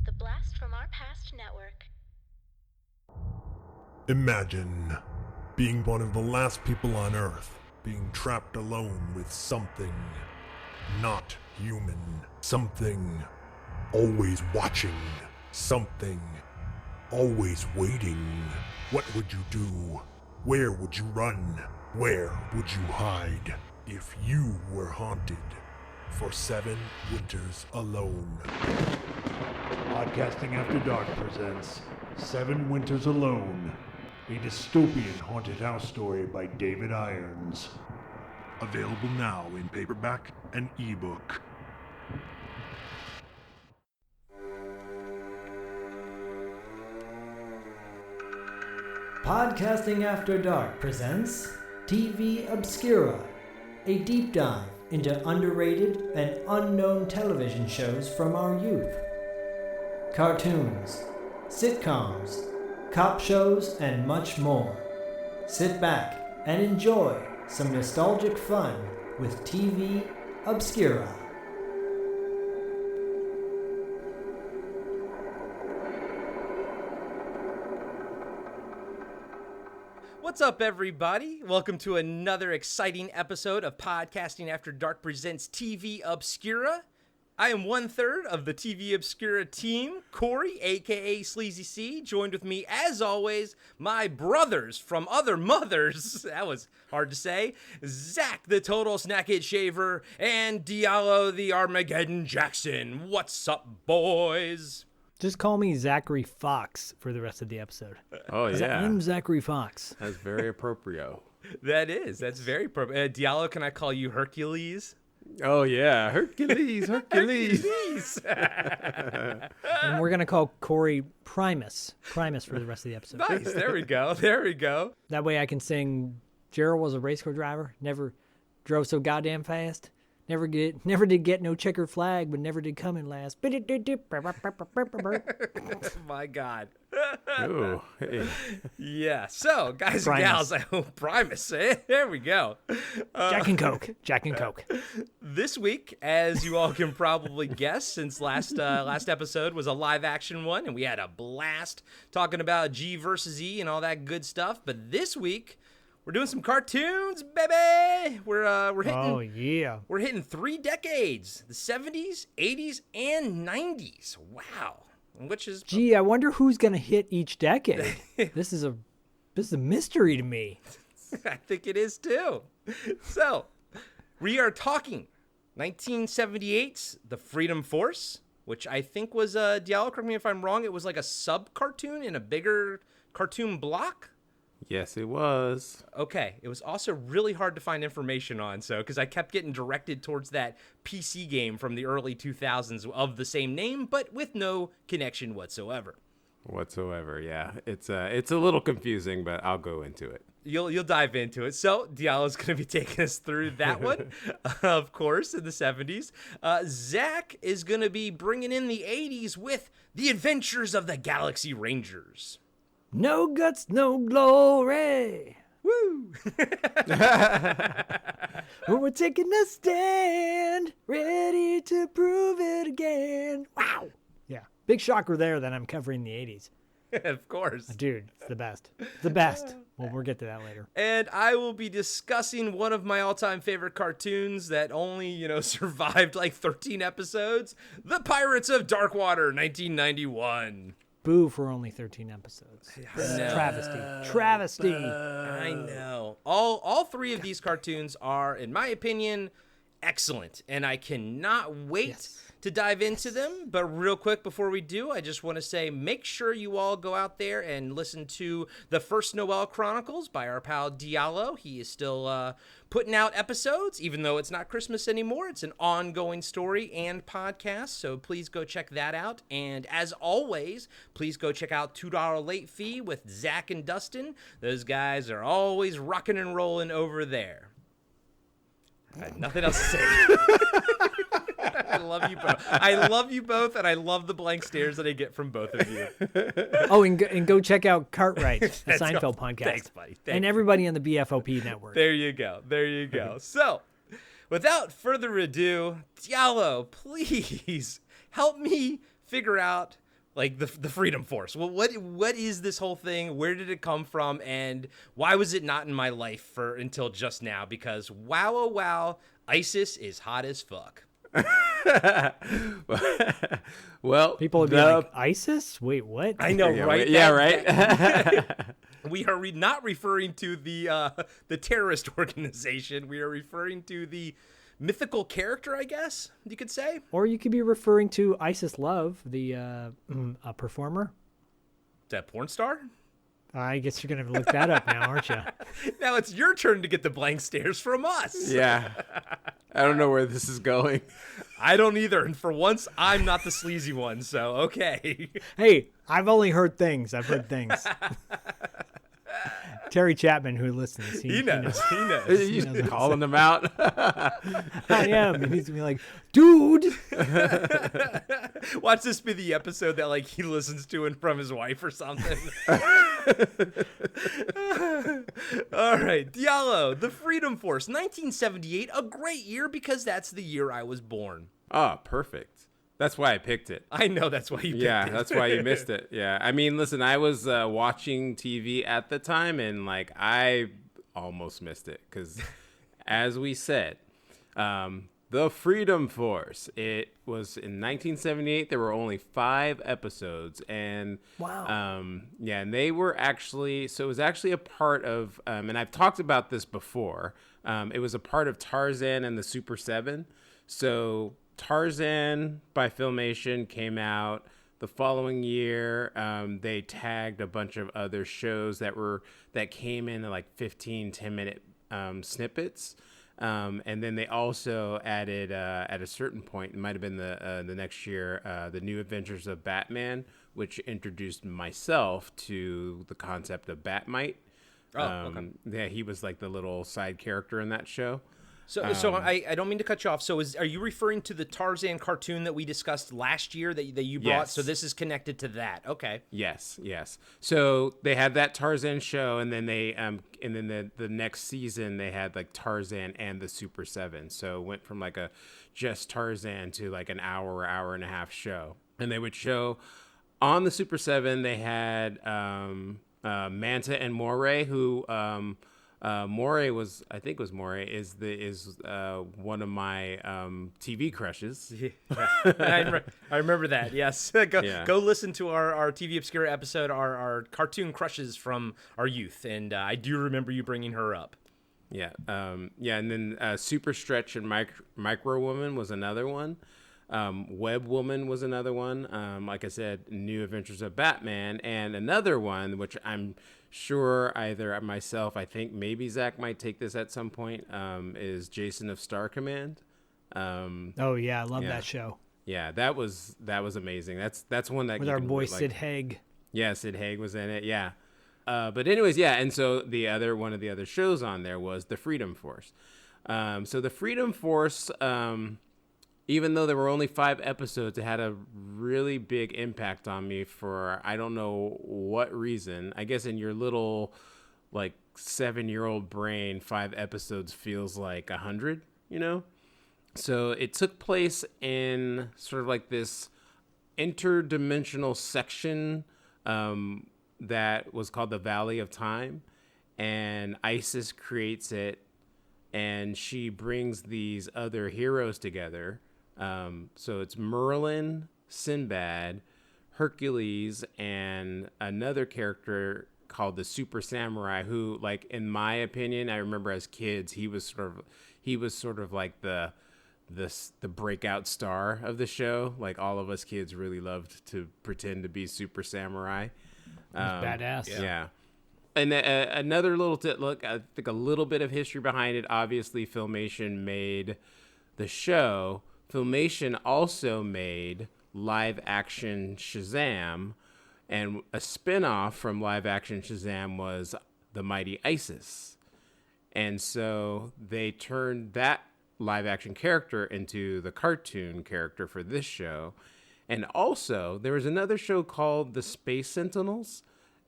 The Blast from Our Past Network. Imagine being one of the last people on Earth, being trapped alone with something not human. Something always watching. Something always waiting. What would you do? Where would you run? Where would you hide if you were haunted for 7 winters alone? Podcasting After Dark presents 7 Winters Alone, a dystopian haunted house story by David Irons. Available now in paperback and ebook. Podcasting After Dark presents TV Obscura, a deep dive into underrated and unknown television shows from our youth. Cartoons, sitcoms, cop shows, and much more. Sit back and enjoy some nostalgic fun with TV Obscura. What's up, everybody? Welcome to another exciting episode of Podcasting After Dark presents TV Obscura. I am 1/3 of the TV Obscura team, Corey, aka Sleazy C, joined with me, as always, my brothers from other mothers, that was hard to say, Zach, the Total Snackhead Shaver, and Diallo, the Armageddon Jackson. What's up, boys? Just call me Zachary Fox for the rest of the episode. Oh, yeah. I'm Zachary Fox. That's very appropriate. That's very appropriate. Diallo, can I call you Hercules? Oh, yeah. Hercules. Hercules. And we're going to call Corey Primus for the rest of the episode. Nice. There we go. That way I can sing Gerald was a race car driver, never drove so goddamn fast. Never did get no checkered flag, but never did come in last. Oh my God. Ooh, hey. Yeah. So, guys and gals, Primus, eh? There we go. Jack and Coke. This week, as you all can probably guess, since last episode was a live action one, and we had a blast talking about G versus E and all that good stuff. But this week, we're doing some cartoons, baby. We're hitting. Oh yeah. We're hitting 3 decades: the 70s, 80s, and 90s. Wow. Which is. Gee, I wonder who's gonna hit each decade. This is a mystery to me. I think it is too. So, we are talking 1978's The Freedom Force, which I think was Diallo. Correct me if I'm wrong. It was like a sub cartoon in a bigger cartoon block. Yes, it was. Okay. It was also really hard to find information on, because I kept getting directed towards that PC game from the early 2000s of the same name, but with no connection whatsoever. Yeah. It's a little confusing, but I'll go into it. You'll dive into it. So Diallo's going to be taking us through that one, of course, in the 70s. Zach is going to be bringing in the 80s with The Adventures of the Galaxy Rangers. No guts, no glory. Woo! We're taking a stand, ready to prove it again. Wow. Yeah. Big shocker there that I'm covering the 80s. Of course. Dude, it's the best. The best. Well, we'll get to that later. And I will be discussing one of my all-time favorite cartoons that only, survived like 13 episodes, The Pirates of Darkwater, 1991. Boo for only 13 episodes. Travesty. I know. All 3 of these cartoons are, in my opinion, excellent, and I cannot wait to dive into them. But real quick before we do, I just want to say, make sure you all go out there and listen to The First Noel Chronicles by our pal Diallo. He is still putting out episodes, even though it's not Christmas anymore. It's an ongoing story and podcast, so please go check that out. And as always, please go check out $2 Late Fee with Zach and Dustin. Those guys are always rocking and rolling over there. I have nothing else to say. I love you both, and I love the blank stares that I get from both of you. Oh, and go check out Cartwright, the Seinfeld podcast. Thanks, buddy. And everybody on the BFOP network. There you go. So, without further ado, Diallo, please help me figure out Like the Freedom Force. Well, what is this whole thing? Where did it come from? And why was it not in my life until just now? Because wow, oh wow, ISIS is hot as fuck. Well, People would be like, ISIS? Wait, what? I know, yeah, right? yeah, right. We are not referring to the terrorist organization. We are referring to the mythical character, I guess you could say. Or you could be referring to Isis Love, the performer. That porn star? I guess you're going to look that up now, aren't you? Now it's your turn to get the blank stares from us. Yeah. I don't know where this is going. I don't either. And for once, I'm not the sleazy one. So, okay. Hey, I've only heard things. I've heard things. Terry Chapman, who listens, He knows. He knows. He's calling them out. I am. And he's going to be like, dude. Watch this be the episode that like he listens to it from his wife or something. All right. Diallo, The Freedom Force, 1978. A great year because that's the year I was born. Oh, perfect. That's why I picked it. I know that's why you picked Yeah, it. that's why you missed it. Yeah. I mean, listen, I was watching TV at the time and like I almost missed it because as we said, The Freedom Force, it was in 1978. There were only 5 episodes and Wow. yeah, and they were actually, so it was actually a part of, and I've talked about this before. It was a part of Tarzan and the Super 7. So Tarzan by Filmation came out the following year. They tagged a bunch of other shows that came in like 15, 10-minute snippets. And then they also added at a certain point, it might have been the next year, the New Adventures of Batman, which introduced myself to the concept of Batmite. Okay. Yeah, he was like the little side character in that show. So I don't mean to cut you off. So are you referring to the Tarzan cartoon that we discussed last year that you brought? Yes. So this is connected to that. Okay. Yes. So they had that Tarzan show, and then the next season they had like Tarzan and the Super 7. So it went from like a just Tarzan to like an hour and a half show. And they would show on the Super 7. They had Manta and Moray, who Moray was one of my TV crushes. I remember that. Yes. Yeah. Go listen to our TV Obscura episode, our cartoon crushes from our youth, and I do remember you bringing her up. Yeah. And then Super Stretch and Micro Woman was another one. Web Woman was another one. Like I said, New Adventures of Batman, and another one, which I'm sure either myself, I think maybe Zach might take this at some point, is Jason of Star Command. Oh, yeah. I love that show. Yeah, that was amazing. That's one that With you our can, boy like, Sid Haig. Yeah, Sid Haig was in it. Yeah. But anyways, yeah. And so one of the other shows on there was The Freedom Force. So The Freedom Force, even though there were only 5 episodes, it had a really big impact on me for, I don't know what reason. I guess in your little, like, 7-year-old brain, 5 episodes feels like 100, you know? So it took place in sort of like this interdimensional section that was called the Valley of Time. And Isis creates it, and she brings these other heroes together. So it's Merlin, Sinbad, Hercules, and another character called the Super Samurai, who, like, in my opinion, I remember as kids, he was sort of like the breakout star of the show. Like, all of us kids really loved to pretend to be Super Samurai. Badass. Yeah. And another little look, I think a little bit of history behind it. Obviously, Filmation made the show. Filmation also made live action Shazam, and a spin-off from live action Shazam was The Mighty Isis. And so they turned that live action character into the cartoon character for this show. And also there was another show called The Space Sentinels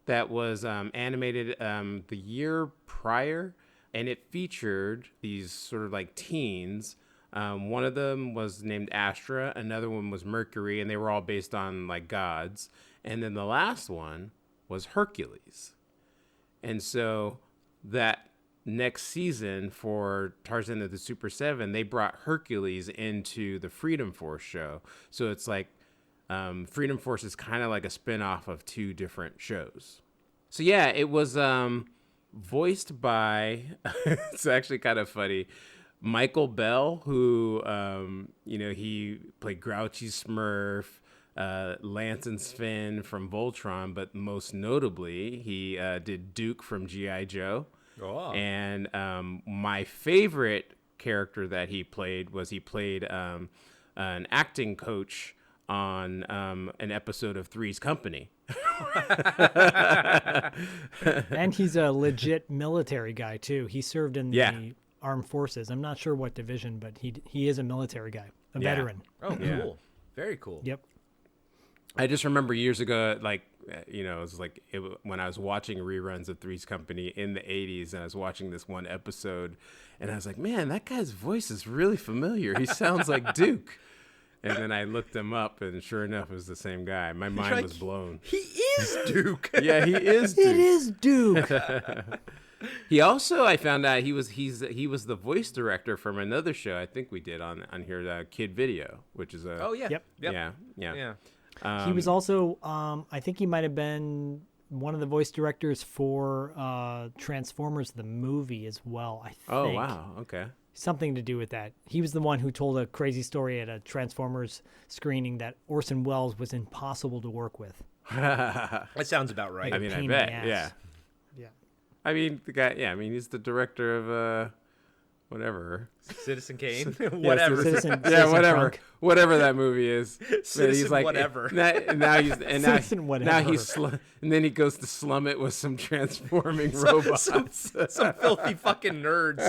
that was animated the year prior, and it featured these sort of like teens One of them was named Astra, another one was Mercury, and they were all based on like gods. And then the last one was Hercules. And so that next season for Tarzan of the Super 7, they brought Hercules into the Freedom Force show. So it's like Freedom Force is kind of like a spin-off of two different shows. So yeah, it was voiced by, it's actually kind of funny, Michael Bell, who, he played Grouchy Smurf, Lance and Sven from Voltron, but most notably, he did Duke from G.I. Joe. Oh. And my favorite character that he played was an acting coach on an episode of Three's Company. And he's a legit military guy too. He served in Yeah. the armed forces. I'm not sure what division, but he is a military guy, a veteran. Oh, Yeah. cool. Very cool. Yep. I just remember years ago, it was like when I was watching reruns of Three's Company in the 80s, and I was watching this one episode, and I was like, man, that guy's voice is really familiar. He sounds like Duke. And then I looked him up, and sure enough, it was the same guy. My mind was blown. He is Duke. Yeah, he is Duke. It is Duke. He also, I found out, he was the voice director from another show I think we did on here, Kid Video, which is a Oh, yeah. Yep. yeah. He was also, I think he might have been one of the voice directors for Transformers the movie as well. I think. Oh wow, okay. Something to do with that. He was the one who told a crazy story at a Transformers screening that Orson Welles was impossible to work with. That sounds about right. I mean, I pain in the bet, ass. yeah. Yeah. I mean, the guy, yeah. I mean, he's the director of whatever. Citizen Kane. Yeah, Whatever. Citizen whatever, Trunk. whatever that movie is. Citizen whatever. Citizen whatever. Now he's and then he goes to slum it with some transforming robots. Some filthy fucking nerds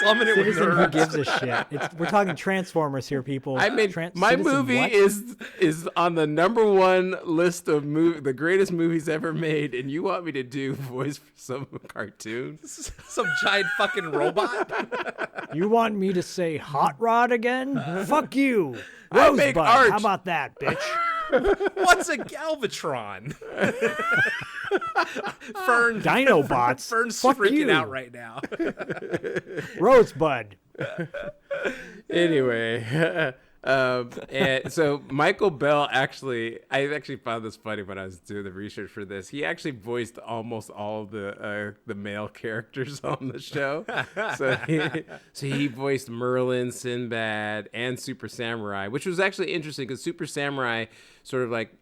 slumming it with Citizen who nerds. gives a shit. We're talking Transformers here, people. I mean, my Citizen movie what? is on the #1 list of the greatest movies ever made, and you want me to do voice for some cartoon? Some giant fucking robot. You want me to say Hot Rod again? Fuck you. I make Rosebud. art. How about that, bitch? What's a Galvatron? Fern. Dinobots. Fern's Fuck freaking you. out right now. Rosebud. Anyway, and so Michael Bell I actually found this funny when I was doing the research for this. He actually voiced almost all the male characters on the show. So he voiced Merlin, Sinbad, and Super Samurai, which was actually interesting because Super Samurai sort of like,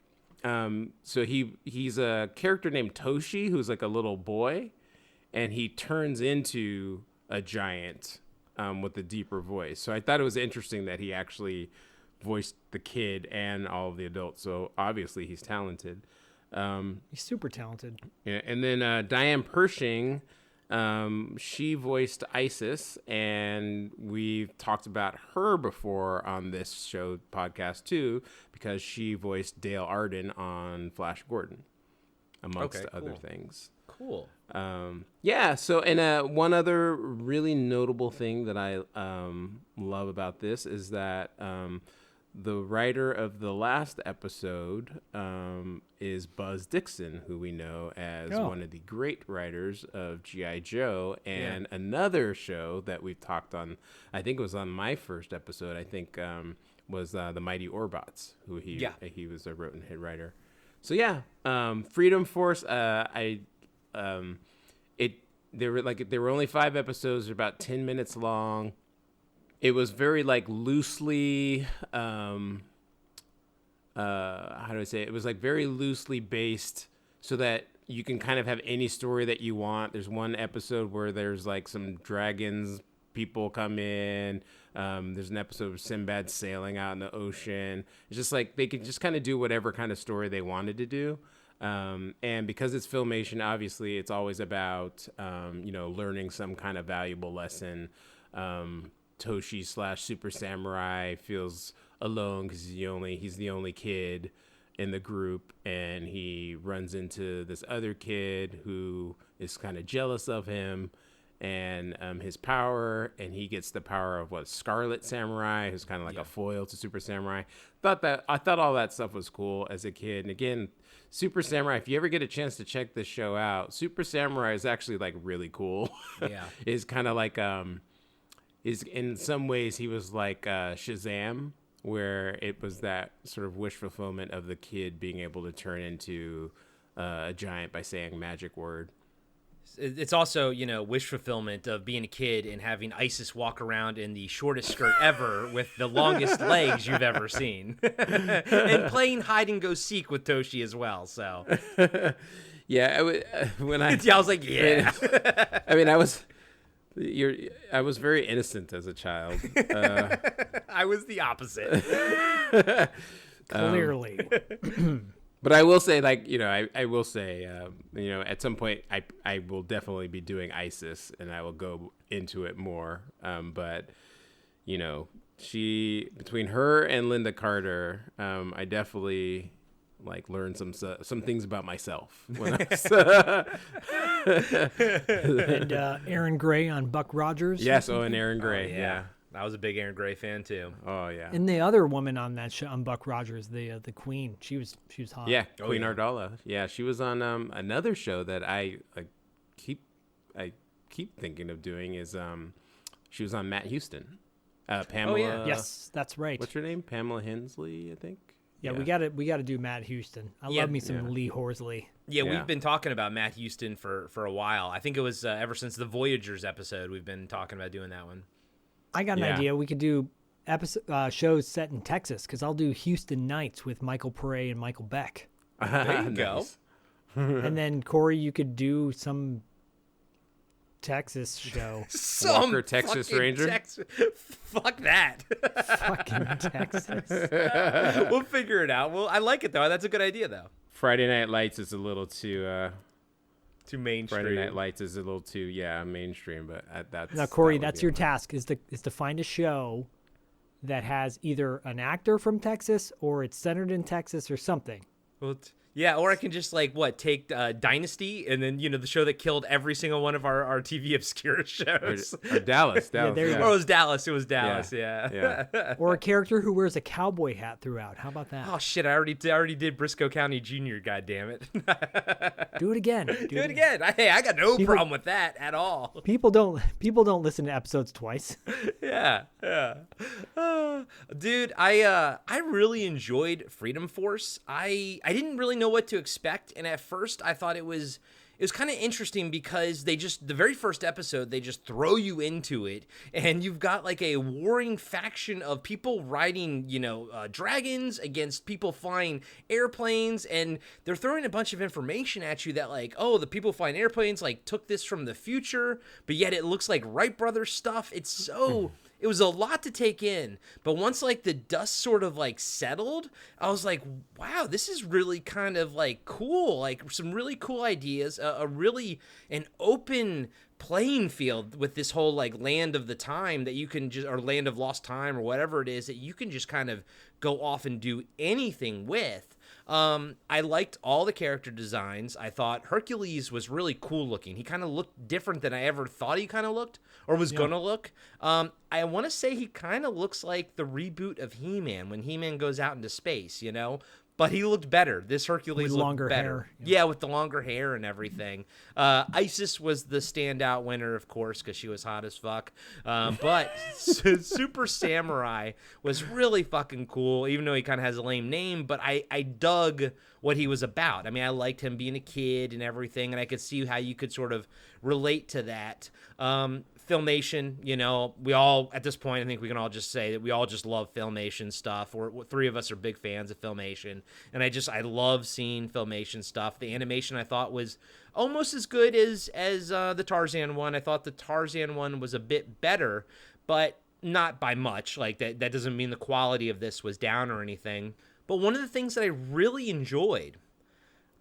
so he's a character named Toshi who's like a little boy, and he turns into a giant. With a deeper voice. So I thought it was interesting that he actually voiced the kid and all of the adults. So obviously he's talented. He's super talented. Yeah, and then Diane Pershing, she voiced Isis, and we've talked about her before on this show podcast too, because she voiced Dale Arden on Flash Gordon, amongst other things. Cool. Yeah. So, and one other really notable thing that I love about this is that the writer of the last episode is Buzz Dixon, who we know as one of the great writers of G.I. Joe, and another show that we've talked on. I think it was on my first episode. I think was the Mighty Orbots, who he was a wrote and hit writer. So yeah, Freedom Force. There were only 5 episodes. They're about 10 minutes long. It was very like loosely, how do I say it? It was like very loosely based so that you can kind of have any story that you want. There's one episode where there's like some dragons, people come in. There's an episode of Sinbad sailing out in the ocean. It's just like they could just kind of do whatever kind of story they wanted to do. And because it's Filmation, obviously it's always about, learning some kind of valuable lesson. Toshi / Super Samurai feels alone because he's the only kid in the group, and he runs into this other kid who is kind of jealous of him. and his power, and he gets the power of Scarlet Samurai, who's kind of like a foil to Super Samurai. I thought all that stuff was cool as a kid. And again, Super Samurai, if you ever get a chance to check this show out, Super Samurai is actually like really cool. Yeah. Is kind of like is in some ways he was like Shazam, where it was that sort of wish fulfillment of the kid being able to turn into a giant by saying a magic word. It's also, wish fulfillment of being a kid and having Isis walk around in the shortest skirt ever with the longest legs you've ever seen. And playing hide and go seek with Toshi as well, so. Yeah, I was like, yeah. I mean, I was very innocent as a child. I was the opposite. Clearly. But I will say, like, I will say, at some point I will definitely be doing ISIS, and I will go into it more. But, between her and Linda Carter, I definitely like learned some things about myself. When I was, And Aaron Gray on Buck Rogers. yes, and Aaron Gray, Oh, yeah. I was a big Aaron Gray fan too. Oh yeah. And the other woman on that show, on Buck Rogers, the queen, she was hot. Yeah, Oh, Queen yeah. Ardala. Yeah, she was on another show that I keep thinking of doing is she was on Matt Houston. Pamela. Oh, yeah. Yes, that's right. What's her name? Pamela Hensley, I think. Yeah, we gotta do Matt Houston. I Yeah. love me some Lee Horsley. Yeah, Yeah. we've been talking about Matt Houston for a while. I think it was ever since the Voyagers episode we've been talking about doing that one. I got an Yeah. idea. We could do shows set in Texas, because I'll do Houston Nights with Michael Pare and Michael Beck. There you go. Nice. And then Corey, you could do some Texas show. Walker, Texas fucking Ranger? Fuck that. Fucking Texas. We'll figure it out. Well, I like it though. That's a good idea though. Friday Night Lights is a little too. Too mainstream. Friday Night Lights is a little too mainstream, but that's Now, Corey, that would that's be your on task: is to find a show that has either an actor from Texas or it's centered in Texas or something. Well, yeah, or I can just take Dynasty and then the show that killed every single one of our TV Obscura shows. Or Dallas. there you Or go. it was Dallas. It was Dallas. Yeah. Yeah. Or a character who wears a cowboy hat throughout. How about that? Oh shit! I already did Briscoe County Jr. God damn it! Do it again. Do it again. Hey, I got no problem with that at all. People don't listen to episodes twice. Yeah. Dude, I really enjoyed Freedom Force. I didn't really know what to expect, and at first I thought it was kind of interesting because the very first episode, they just throw you into it, and you've got like a warring faction of people riding, dragons against people flying airplanes, and they're throwing a bunch of information at you that the people flying airplanes took this from the future, but yet it looks like Wright Brothers stuff. It's so... It was a lot to take in, but once the dust sort of settled, I was like, wow, this is really kind of cool, some really cool ideas, an open playing field with this whole land of the time that you can just, or land of lost time or whatever it is that you can just kind of go off and do anything with. I liked all the character designs. I thought Hercules was really cool looking. He kind of looked different than I ever thought he kind of looked or was going to look. I want to say he kind of looks like the reboot of He-Man when He-Man goes out into space, but he looked better. This Hercules With looked longer better. hair. Yeah, with the longer hair and everything. Isis was the standout winner, of course, because she was hot as fuck. But Super Samurai was really fucking cool, even though he kind of has a lame name. But I dug what he was about. I mean, I liked him being a kid and everything, and I could see how you could sort of relate to that. Filmation, we all, at this point, I think we can all just say that we all just love Filmation stuff. Three of us are big fans of Filmation, and I love seeing Filmation stuff. The animation I thought was almost as good as the Tarzan one. I thought the Tarzan one was a bit better, but not by much. That doesn't mean the quality of this was down or anything. But one of the things that I really enjoyed,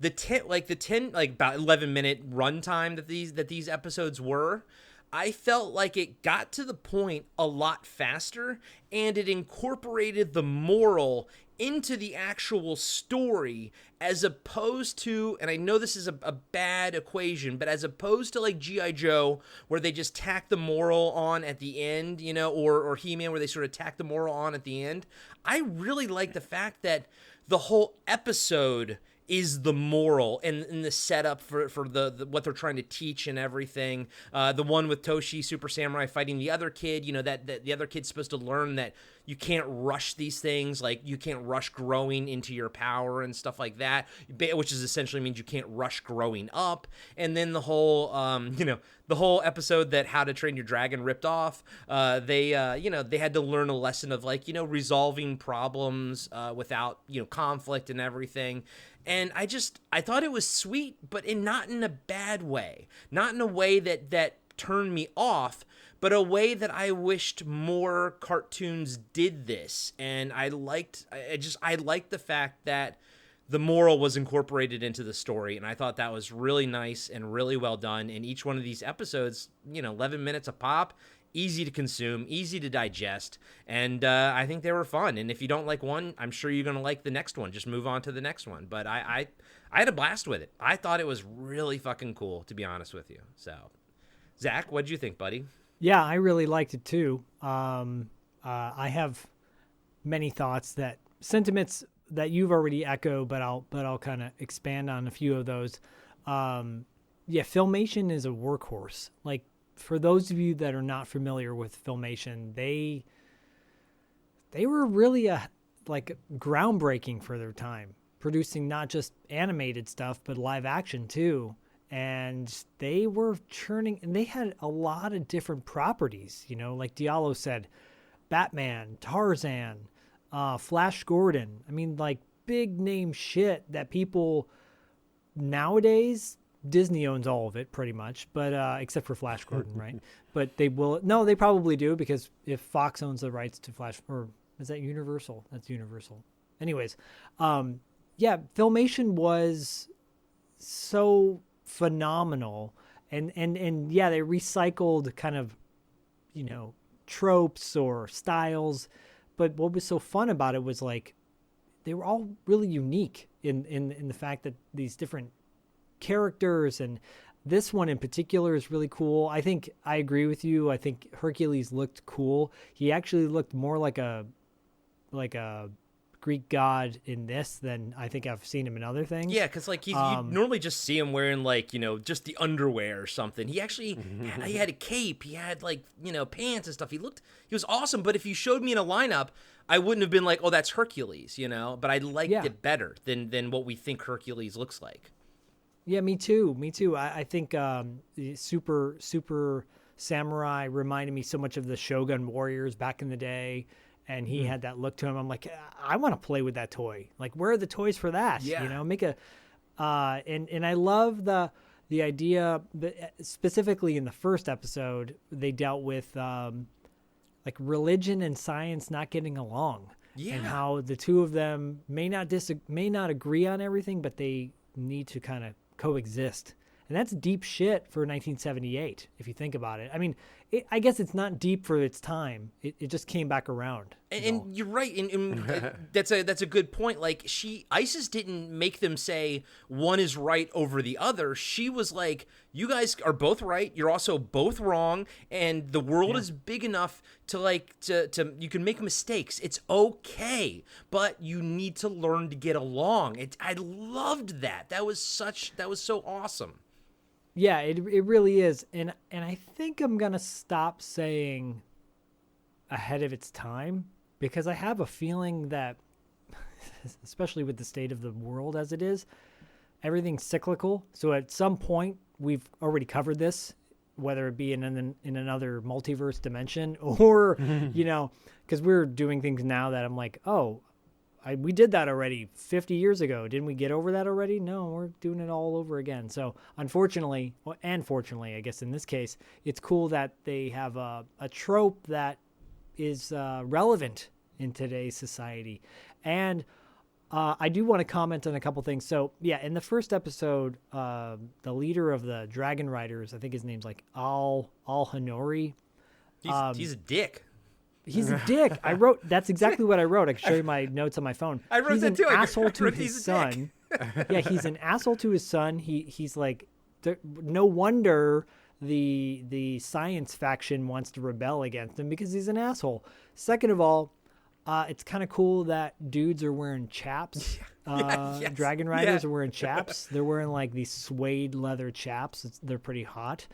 about 11-minute runtime that these episodes were, I felt like it got to the point a lot faster, and it incorporated the moral into the actual story, as opposed to, and I know this is a bad equation, but as opposed to like G.I. Joe, where they just tack the moral on at the end, you know, or He-Man, where they sort of tack the moral on at the end. I really like the fact that the whole episode is the moral and the setup for the what they're trying to teach and everything. The one with Toshi Super Samurai fighting the other kid, you know, that the other kid's supposed to learn that you can't rush these things, like you can't rush growing into your power and stuff like that, which is essentially means you can't rush growing up. And then the whole, the whole episode that How to Train Your Dragon ripped off, they had to learn a lesson of like, resolving problems without, conflict and everything. And I thought it was sweet, but not in a bad way, not in a way that turned me off, but a way that I wished more cartoons did this. And I liked the fact that the moral was incorporated into the story, and I thought that was really nice and really well done. And each one of these episodes, 11 minutes a pop, easy to consume, easy to digest, and I think they were fun. And if you don't like one, I'm sure you're going to like the next one. Just move on to the next one. But I had a blast with it. I thought it was really fucking cool, to be honest with you. So, Zach, what'd you think, buddy? Yeah, I really liked it too. I have many thoughts, sentiments that you've already echoed, but I'll kind of expand on a few of those. Filmation is a workhorse. Like, for those of you that are not familiar with Filmation, they were really groundbreaking for their time, producing not just animated stuff but live action too. And they were churning, and they had a lot of different properties, like Diallo said, Batman, Tarzan, Flash Gordon. I mean, like, big name shit that people nowadays, Disney owns all of it pretty much, but except for Flash Gordon, right? But they probably do, because if Fox owns the rights to Flash, or is that Universal? That's Universal. Anyways, Filmation was so phenomenal, and they recycled kind of tropes or styles, but what was so fun about it was like they were all really unique in the fact that these different characters, and this one in particular is really cool. I think I agree with you. I think Hercules looked cool. He actually looked more like a Greek god in this than I think I've seen him in other things. Yeah, because you normally just see him wearing just the underwear or something. He actually he had a cape. He had pants and stuff. He was awesome. But if you showed me in a lineup, I wouldn't have been like, oh, that's Hercules, But I liked it better than what we think Hercules looks like. Yeah, me too. I think Super Samurai reminded me so much of the Shogun Warriors back in the day. And he had that look to him. I'm like, I want to play with that toy. Like, where are the toys for that? Yeah. Make a, and I love the idea, specifically in the first episode, they dealt with religion and science not getting along. Yeah. And how the two of them may not agree on everything, but they need to kind of coexist. And that's deep shit for 1978, if you think about it. I mean, I guess it's not deep for its time. It just came back around. And you're right. And that's a good point. Like, Isis didn't make them say one is right over the other. She was like, you guys are both right. You're also both wrong. And the world is big enough to you can make mistakes. It's okay. But you need to learn to get along. I loved that. That was so awesome. Yeah, it really is. And I think I'm going to stop saying ahead of its time, because I have a feeling that, especially with the state of the world as it is, everything's cyclical. So at some point, we've already covered this, whether it be in another multiverse dimension or, because we're doing things now that I'm like, oh, we did that already 50 years ago. Didn't we get over that already? No, we're doing it all over again. So unfortunately, and fortunately, I guess in this case, it's cool that they have a trope that is relevant in today's society. And I do want to comment on a couple things. So yeah, in the first episode, the leader of the Dragon Riders, I think his name's like Al Hanori. He's a dick. He's a dick. That's exactly what I wrote. I can show you my notes on my phone. I wrote he's that too. An I asshole wrote to he's his a dick. son. Yeah, he's an asshole to his son. He's like, no wonder the science faction wants to rebel against him because he's an asshole. Second of all, it's kind of cool that dudes are wearing chaps. Yes. Dragon Riders are wearing chaps. They're wearing like these suede leather chaps. They're pretty hot.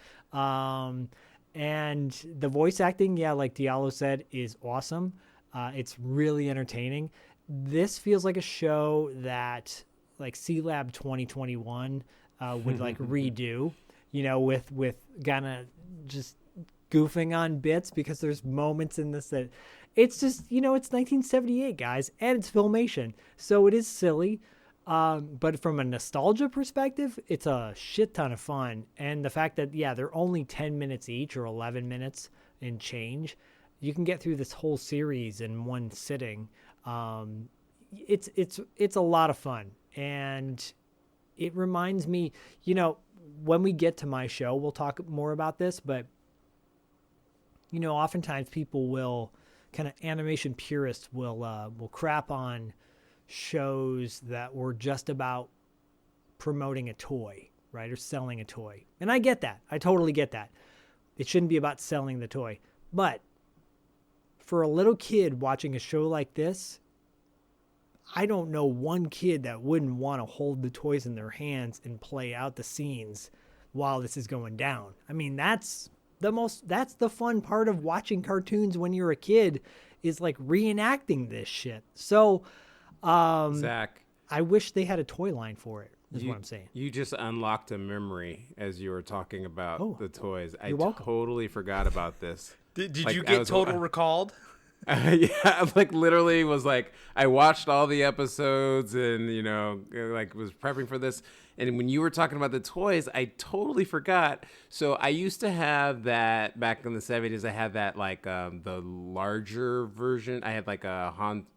And the voice acting, yeah, like Diallo said, is awesome. It's really entertaining. This feels like a show that like C-Lab 2021 would like redo, with kind of just goofing on bits, because there's moments in this that it's just, it's 1978, guys, and it's Filmation. So it is silly. But from a nostalgia perspective, it's a shit ton of fun. And the fact that, yeah, they're only 10 minutes each or 11 minutes and change, you can get through this whole series in one sitting. It's a lot of fun. And it reminds me, when we get to my show, we'll talk more about this, but, oftentimes people will, kind of animation purists will crap on shows that were just about promoting a toy, right? Or selling a toy. And I get that. I totally get that. It shouldn't be about selling the toy. But for a little kid watching a show like this, I don't know one kid that wouldn't want to hold the toys in their hands and play out the scenes while this is going down. I mean, that's the fun part of watching cartoons when you're a kid, is like reenacting this shit. So, Zach, I wish they had a toy line for it, is what I'm saying. You just unlocked a memory as you were talking about the toys. I you're welcome. totally forgot about this. Did you get total recalled? Yeah, like literally was like, I watched all the episodes and, like was prepping for this. And when you were talking about the toys, I totally forgot. So I used to have that back in the 70s. I had that like the larger version. I had like a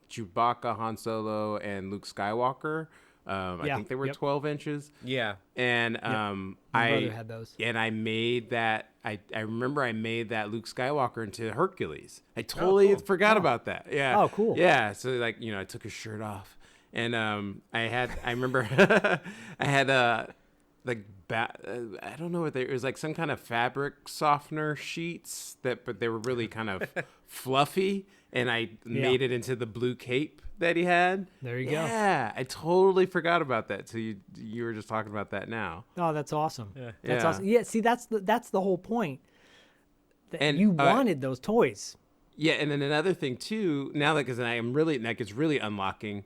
Chewbacca, Han Solo, and Luke Skywalker. I think they were 12 inches. Yeah. And My brother had those. And I made that. I remember I made that Luke Skywalker into Hercules. I totally forgot about that. Yeah. Oh, cool. Yeah. So like, I took his shirt off. And I remember I had I don't know what it was, like some kind of fabric softener sheets but they were really kind of fluffy, and I made it into the blue cape that he had. There you go. Yeah, I totally forgot about that. So you were just talking about that now. Oh, that's awesome. That's Yeah. awesome. Yeah, see, that's the whole point. And you wanted those toys. Yeah, and then another thing too, now that because it's really unlocking.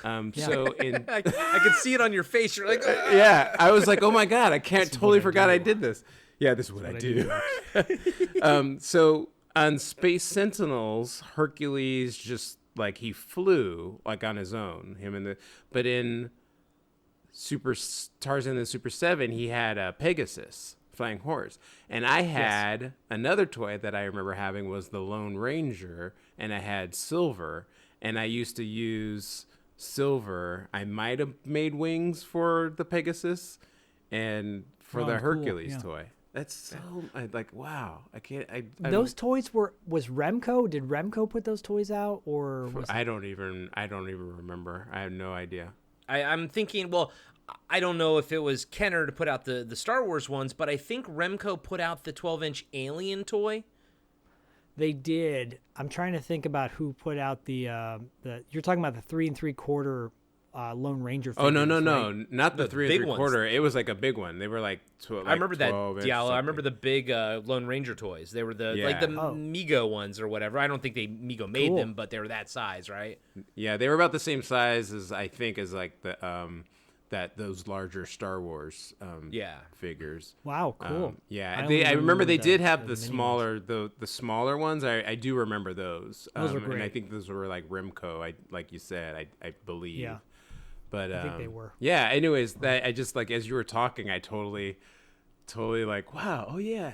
So in I can see it on your face. You're like, yeah, I was like, oh my god, I totally forgot I did this. Yeah, this is what I do. So on Space Sentinels, Hercules just like he flew like on his own. But in Super Tarzan and Super 7, he had a Pegasus, flying horse, and I had another toy that I remember having was the Lone Ranger, and I had Silver, and I used to use Silver. I might have made wings for the Pegasus and for the Hercules toy. That's so wow. I can't. Those toys was Remco. Did Remco put those toys out, or was I don't even remember. I have no idea. I'm thinking. Well, I don't know if it was Kenner to put out the Star Wars ones, but I think Remco put out the 12-inch Alien toy. They did. I'm trying to think about who put out the. You're talking about the 3 3/4 Lone Ranger. Oh no, right? not the 3 big 3/4. It was like a big one. They were like, I remember that Diallo. I I remember the big Lone Ranger toys. They were the Mego ones or whatever. I don't think Mego made them, but they were that size, right? Yeah, they were about the same size as I think as like the those larger Star Wars figures. Wow, cool. I remember they did have the smaller the smaller ones. I do remember those. Those were great. And I think those were like Remco. Like you said, I believe. Yeah. But I think they were. Yeah. Anyways, that I just like as you were talking, I totally like, wow. Oh yeah.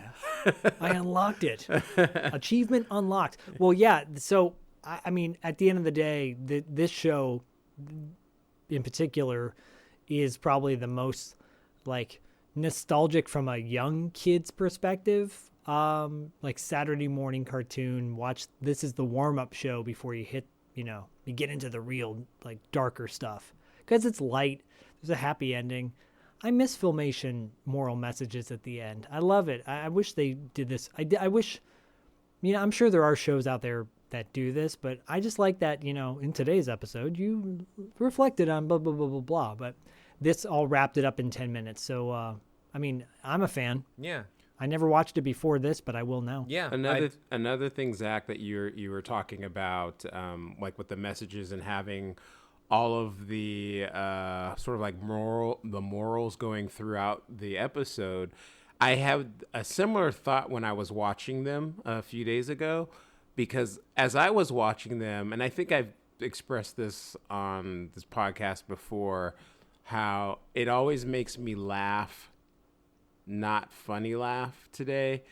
I unlocked it. Achievement unlocked. Well, yeah. So I mean, at the end of the day, this show, in particular is probably the most like nostalgic from a young kid's perspective. Like Saturday morning cartoon, this is the warm-up show before you hit, you get into the real like darker stuff, because it's light. There's a happy ending. I miss Filmation moral messages at the end. I love it. I wish they did this. I wish, I'm sure there are shows out there that do this, but I just like that, in today's episode, you reflected on blah, blah, blah, blah, blah. But this all wrapped it up in 10 minutes. So, I'm a fan. Yeah. I never watched it before this, but I will now. Yeah. Another thing, Zach, that you were talking about, like with the messages and having all of the sort of like the morals going throughout the episode. I had a similar thought when I was watching them a few days ago, because as I was watching them, and I think I've expressed this on this podcast before, how it always makes me laugh, not funny laugh today,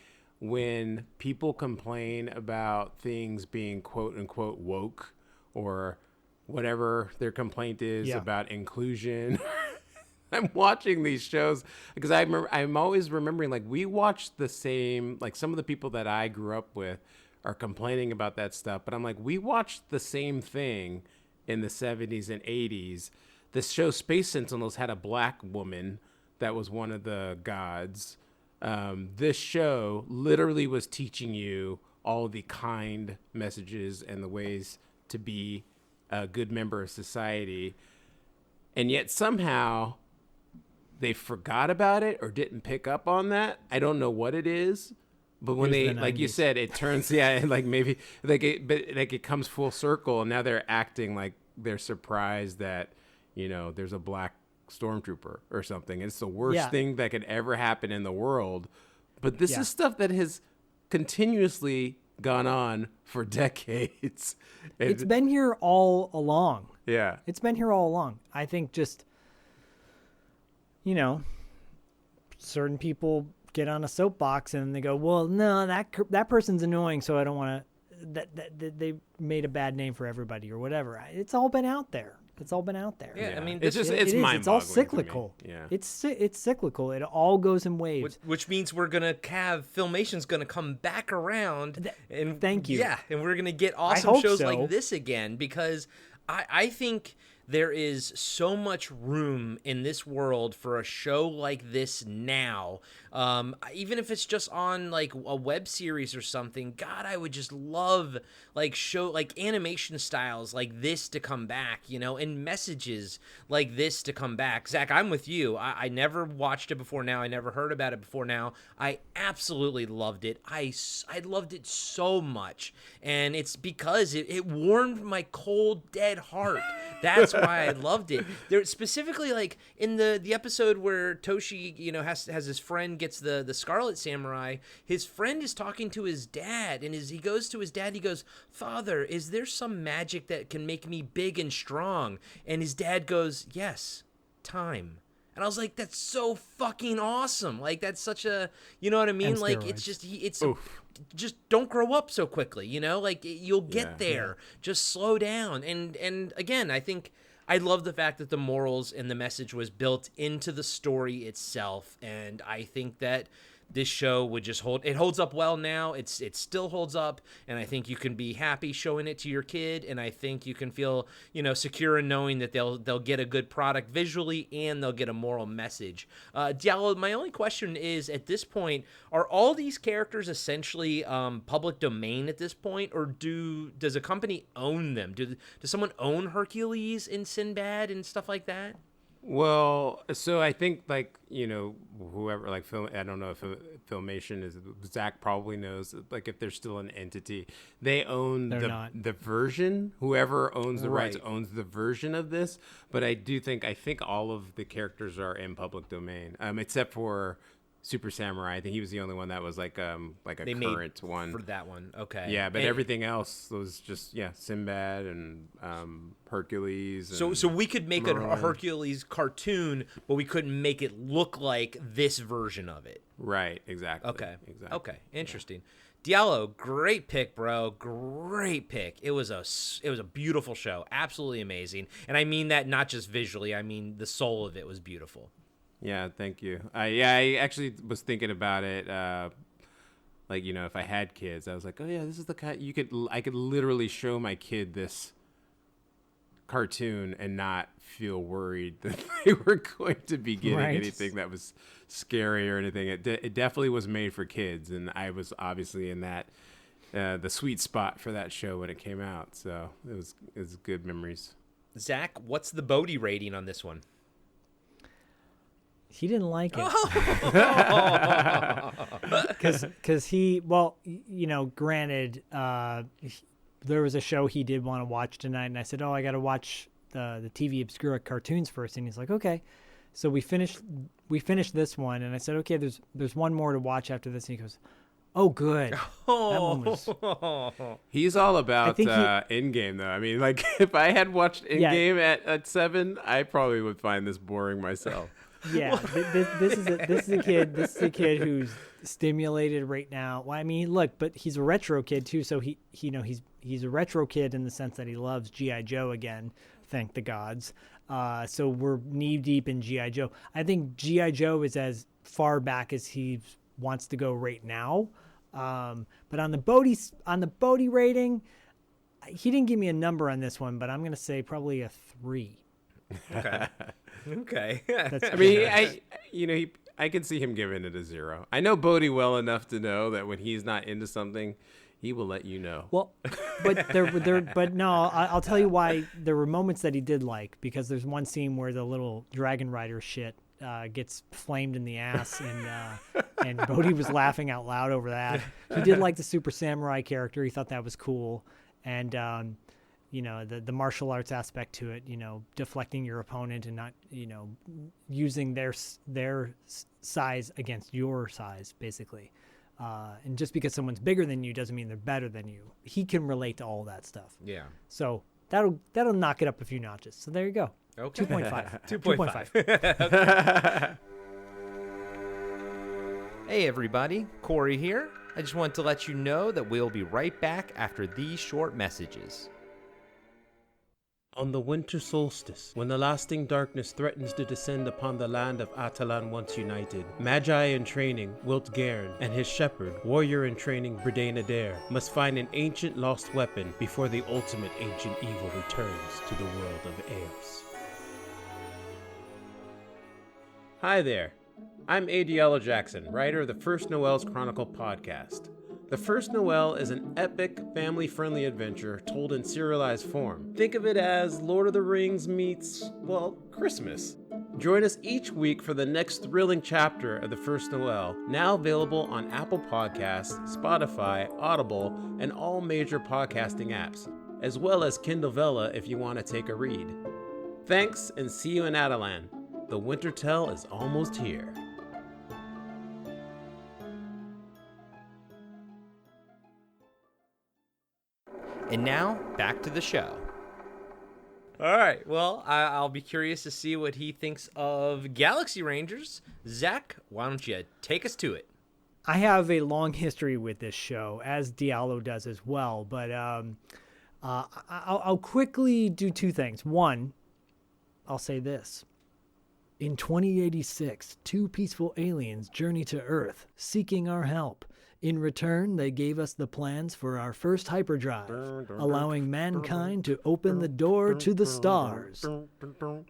when people complain about things being quote unquote woke, or whatever their complaint is about inclusion. I'm watching these shows because I'm always remembering, like, we watched the same, like some of the people that I grew up with are complaining about that stuff, but I'm like, we watched the same thing in the 70s and 80s. This show Space Sentinels had a black woman that was one of the gods. This show literally was teaching you all the kind messages and the ways to be a good member of society, and yet somehow they forgot about it or didn't pick up on that. I don't know what it is, but when they, like you said, it turns, like maybe it comes full circle, and now they're acting like they're surprised that there's a black stormtrooper or something. It's the worst thing that could ever happen in the world, but this is stuff that has continuously gone on for decades. It's been here all along. Yeah. It's been here all along. I think just, certain people get on a soapbox and they go, well, no, that person's annoying, so I don't want to, that they made a bad name for everybody or whatever. It's all been out there. Yeah, I mean, it's mind-boggling. It's all cyclical. Yeah, it's cyclical. It all goes in waves. Which means we're gonna have Filmation's gonna come back around. And thank you. Yeah, and we're gonna get awesome shows like this again, because I think there is so much room in this world for a show like this now. Even if it's just on like a web series or something, God, I would just love show animation styles like this to come back, and messages like this to come back. Zach, I'm with you. I never watched it before now. I never heard about it before now. I absolutely loved it. I loved it so much. And it's because it warmed my cold, dead heart. That's why I loved it. There specifically, like in the episode where Toshi, has his friend gets the Scarlet Samurai. His friend is talking to his dad, and he goes to his dad. He goes, "Father, is there some magic that can make me big and strong?" And his dad goes, "Yes, time." And I was like, that's so fucking awesome. Like, that's such a, you know what I mean? And like, steroids. it's just don't grow up so quickly, like you'll get there. Just slow down. And again, I think I love the fact that the morals and the message was built into the story itself. And I think that this show would just holds up well now. It still holds up, and I think you can be happy showing it to your kid, and I think you can feel, secure in knowing that they'll get a good product visually and they'll get a moral message. Diallo, my only question is, at this point, are all these characters essentially public domain at this point, or does a company own them? Does someone own Hercules and Sinbad and stuff like that? Well, so I think whoever I don't know if Filmation is, Zach probably knows, if they're still an entity, they own the version. Whoever owns the rights owns the version of this. But I think all of the characters are in public domain, except for Super Samurai. I think he was the only one that was like a current one for that one. Okay. Yeah, but everything else was just Sinbad and Hercules. And so we could make a Hercules cartoon, but we couldn't make it look like this version of it. Right. Exactly. Okay. Exactly. Okay. Interesting. Diallo, great pick, bro. Great pick. It was a beautiful show. Absolutely amazing. And I mean that not just visually. I mean the soul of it was beautiful. Yeah, thank you. I actually was thinking about it. Like, you know, if I had kids, I was like, oh yeah, this is the kind I could literally show my kid this cartoon and not feel worried that they were going to be getting anything that was scary or anything. It definitely was made for kids, and I was obviously in that the sweet spot for that show when it came out. So it was good memories. Zach, what's the Bodhi rating on this one? He didn't like it. Because he, well, you know, granted, there was a show he did want to watch tonight, and I said, oh, I got to watch the TV Obscura cartoons first. And he's like, okay. So we finished this one, and I said, okay, there's one more to watch after this. And he goes, oh, good. That one was... He's all about in-game, though. I mean, like, if I had watched in-game at 7, I probably would find this boring myself. Yeah, this is a kid who's stimulated right now. Well, I mean, look, but he's a retro kid too, so he's a retro kid in the sense that he loves G.I. Joe again, thank the gods. So we're knee deep in G.I. Joe. I think G.I. Joe is as far back as he wants to go right now. But on the Bodhi rating, he didn't give me a number on this one, but I'm gonna say probably a 3. Okay. Okay. I mean, I can see him giving it a 0. I know Bodhi well enough to know that when he's not into something, he will let you know. Well, but no, I'll tell you why there were moments that he did like, because there's one scene where the little Dragon Rider shit gets flamed in the ass, and Bodhi was laughing out loud over that. He did like the Super Samurai character. He thought that was cool. And, you know, the martial arts aspect to it, you know, deflecting your opponent and not, you know, using their size against your size, basically. And just because someone's bigger than you doesn't mean they're better than you. He can relate to all that stuff. Yeah. So that'll knock it up a few notches. So there you go. Okay. 2.5. 2.5. Hey everybody, Corey here. I just wanted to let you know that we'll be right back after these short messages. On the winter solstice, when the lasting darkness threatens to descend upon the land of Atalan once united, Magi in training, Wilt Gairn, and his shepherd, warrior in training, Bredain Adair, must find an ancient lost weapon before the ultimate ancient evil returns to the world of Eos. Hi there, I'm Diallo Jackson, writer of the First Noel's Chronicle podcast. The First Noel is an epic, family-friendly adventure told in serialized form. Think of it as Lord of the Rings meets, well, Christmas. Join us each week for the next thrilling chapter of The First Noel, now available on Apple Podcasts, Spotify, Audible, and all major podcasting apps, as well as Kindle Vella if you want to take a read. Thanks, and see you in Atalan. The Winter Tell is almost here. And now, back to the show. All right, well, I'll be curious to see what he thinks of Galaxy Rangers. Zach, why don't you take us to it? I have a long history with this show, as Diallo does as well, but I'll quickly do two things. One, I'll say this. In 2086, 2 peaceful aliens journey to Earth, seeking our help. In return, they gave us the plans for our first hyperdrive, allowing mankind to open the door to the stars.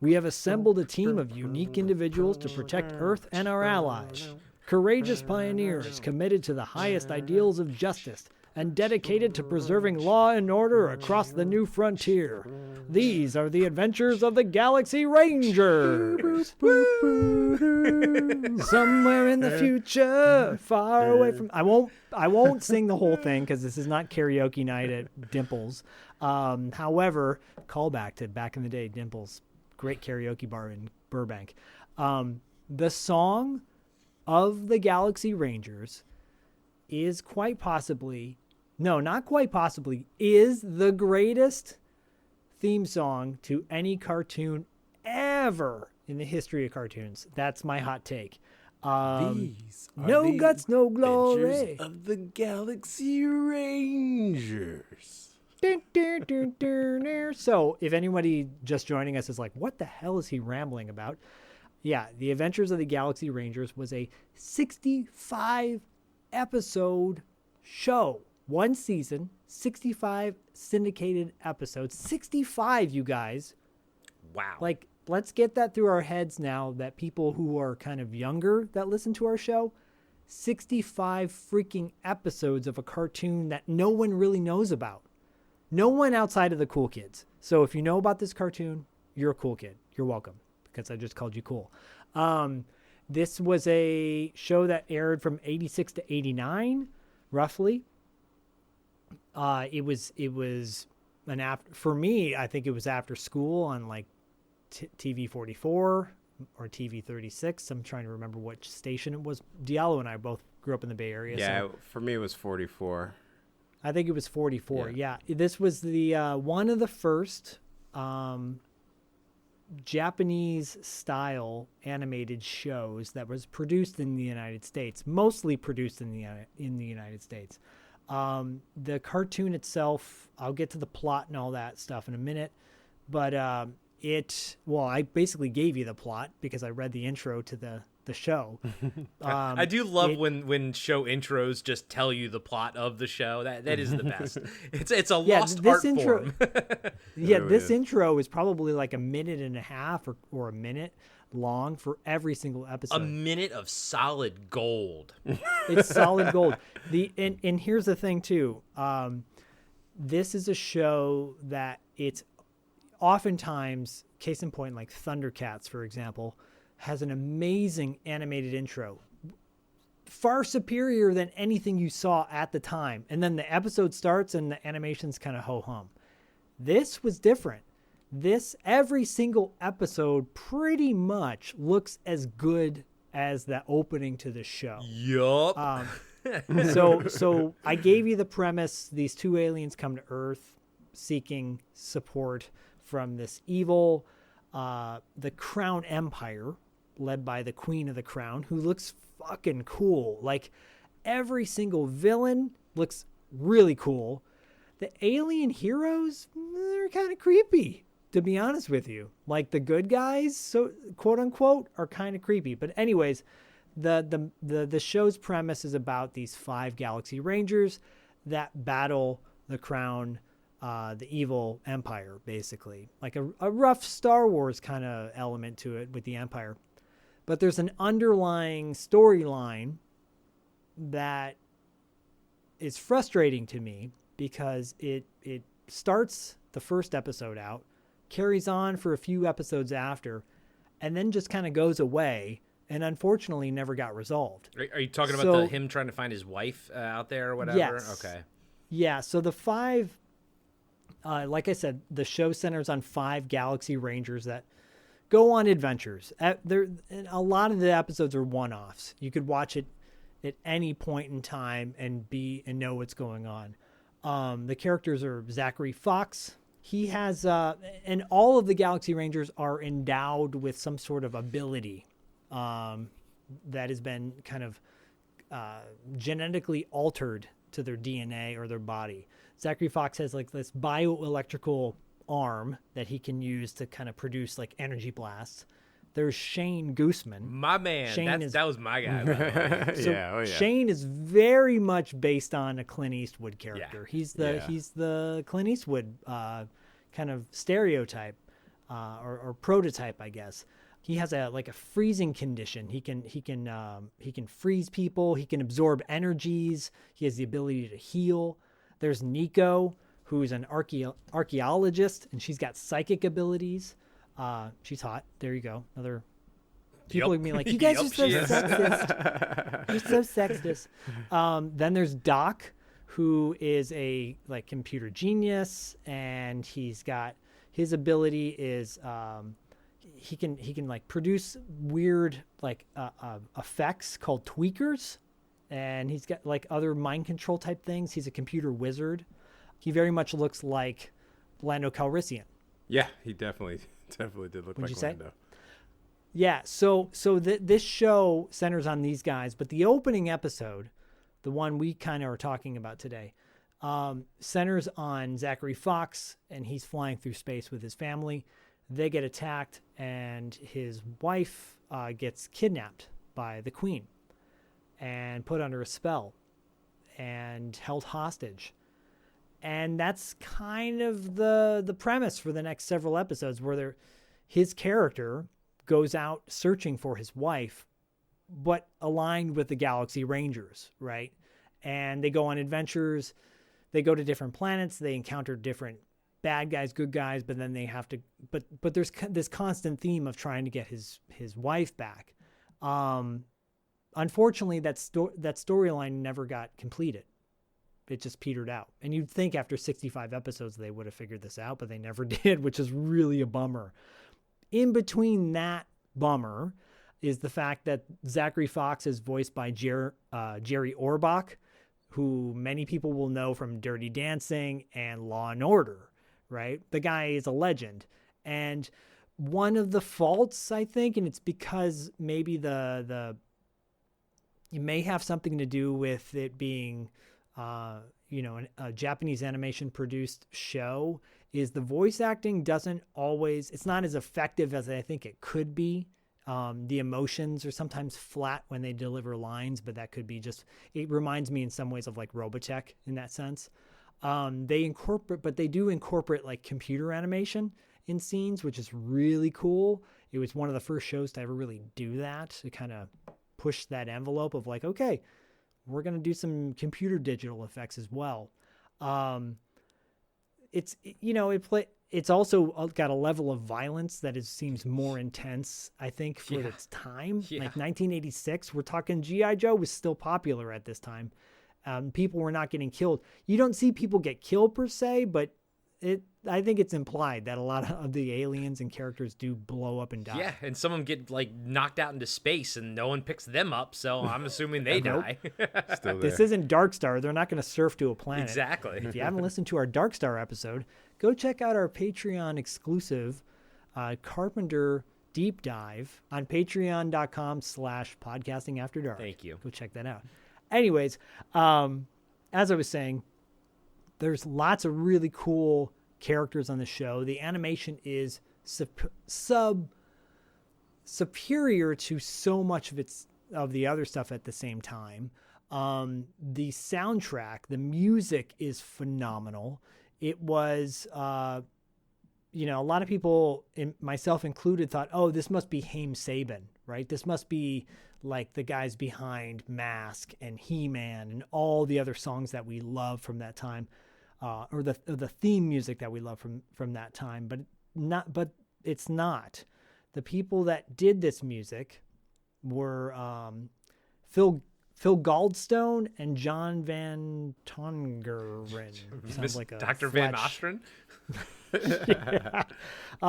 We have assembled a team of unique individuals to protect Earth and our allies. Courageous pioneers committed to the highest ideals of justice and dedicated to preserving law and order across the new frontier. These are the adventures of the Galaxy Rangers. Somewhere in the future, far away from... I won't sing the whole thing because this is not karaoke night at Dimples. However, callback to back in the day, Dimples, great karaoke bar in Burbank. The song of the Galaxy Rangers is quite possibly... No, not quite possibly, is the greatest theme song to any cartoon ever in the history of cartoons. That's my hot take. These are No the guts, no adventures glory. of the Galaxy Rangers. Dun, dun, dun, dun, dun. So, if anybody just joining us is like, what the hell is he rambling about? Yeah, The Adventures of the Galaxy Rangers was a 65 episode show. One season, 65 syndicated episodes. 65, you guys. Wow. Like, let's get that through our heads now that people who are kind of younger that listen to our show, 65 freaking episodes of a cartoon that no one really knows about. No one outside of the cool kids. So if you know about this cartoon, you're a cool kid. You're welcome, because I just called you cool. This was a show that aired from 86 to 89, roughly. It was an after, for me, I think it was after school on like TV 44 or TV 36. I'm trying to remember which station it was. Diallo and I both grew up in the Bay Area. Yeah, so for me it was 44. I think it was 44. Yeah. This was the one of the first Japanese style animated shows that was produced in the United States, mostly produced in the United States. The cartoon itself, I'll get to the plot and all that stuff in a minute, but I basically gave you the plot because I read the intro to the show. I do love when show intros just tell you the plot of the show. That is the best. It's a lost art form. This intro is probably like a minute and a half or a minute long for every single episode. A minute of solid gold. It's solid gold. And here's the thing too. This is a show that it's oftentimes, case in point, like Thundercats, for example, has an amazing animated intro, far superior than anything you saw at the time. And then the episode starts and the animation's kind of ho-hum. This was different. Every single episode pretty much looks as good as the opening to the show. Yup. So I gave you the premise. These two aliens come to Earth seeking support from this evil, the Crown Empire, led by the Queen of the Crown, who looks fucking cool. Like, every single villain looks really cool. The alien heroes, they're kind of creepy, to be honest with you. Like, the good guys, so quote unquote, are kind of creepy. But anyways, the show's premise is about these 5 Galaxy Rangers that battle the Crown, the evil Empire, basically. Like a rough Star Wars kind of element to it with the Empire. But there's an underlying storyline that is frustrating to me because it starts the first episode out, carries on for a few episodes after, and then just kind of goes away, and unfortunately never got resolved. Are you talking about him trying to find his wife out there or whatever? Yes. Okay. Yeah, so the 5, like I said, the show centers on 5 Galaxy Rangers that go on adventures. A lot of the episodes are one-offs. You could watch it at any point in time and know what's going on. The characters are Zachary Fox. He has, and all of the Galaxy Rangers are endowed with some sort of ability that has been kind of genetically altered to their DNA or their body. Zachary Fox has like this bioelectrical arm that he can use to kind of produce like energy blasts. There's Shane Gooseman. My man. That was my guy. By the way. So Shane is very much based on a Clint Eastwood character. Yeah. He's the Clint Eastwood kind of stereotype or prototype, I guess. He has a freezing condition. He can freeze people. He can absorb energies. He has the ability to heal. There's Nico, who's an archaeologist, and she's got psychic abilities. She's hot. There you go. Another people are being like, you guys are so sexist. You're so sexist. Then there's Doc, who is a computer genius, and he's got his ability is he can produce weird effects called tweakers, and he's got other mind control type things. He's a computer wizard. He very much looks like Lando Calrissian. Yeah, he definitely did look Would like you say? Lando. Yeah, this show centers on these guys, but the opening episode, the one we kind of are talking about today, centers on Zachary Fox, and he's flying through space with his family. They get attacked, and his wife gets kidnapped by the Queen and put under a spell and held hostage. And that's kind of the premise for the next several episodes, where his character goes out searching for his wife, but aligned with the Galaxy Rangers, right? And they go on adventures. They go to different planets. They encounter different bad guys, good guys, but then they have to. But there's this constant theme of trying to get his wife back. Unfortunately, that storyline never got completed. It just petered out. And you'd think after 65 episodes they would have figured this out, but they never did, which is really a bummer. In between that bummer is the fact that Zachary Fox is voiced by Jerry Orbach, who many people will know from Dirty Dancing and Law and Order, right? The guy is a legend. And one of the faults, I think, and it's because maybe it may have something to do with it being, a Japanese animation produced show, is the voice acting it's not as effective as I think it could be. The emotions are sometimes flat when they deliver lines, but that could be it reminds me in some ways of like Robotech in that sense. They do incorporate like computer animation in scenes, which is really cool. It was one of the first shows to ever really do that, to kind of push that envelope of like, okay, we're going to do some computer digital effects as well. It's also got a level of violence that seems more intense, I think, for its time. Yeah. Like 1986, we're talking G.I. Joe was still popular at this time. People were not getting killed. You don't see people get killed per se, but I think it's implied that a lot of the aliens and characters do blow up and die. Yeah, and some of them get like knocked out into space and no one picks them up, so I'm assuming they die. Still there. This isn't Dark Star. They're not going to surf to a planet. Exactly. If you haven't listened to our Dark Star episode, go check out our Patreon exclusive Carpenter deep dive on patreon.com/podcastingafterdark. Thank you. Go check that out. Anyways, as I was saying, there's lots of really cool characters on the show. The animation is superior to so much of the other stuff at the same time. The soundtrack, the music is phenomenal. It was, a lot of people, myself included, thought, oh, this must be Haim Saban, right? This must be like the guys behind Mask and He-Man and all the other songs that we love from that time, or the theme music that we love from that time. But it's not. The people that did this music were Phil Goldstone and John Van Tongeren. Sounds like a Dr. Van Ostren? Yeah.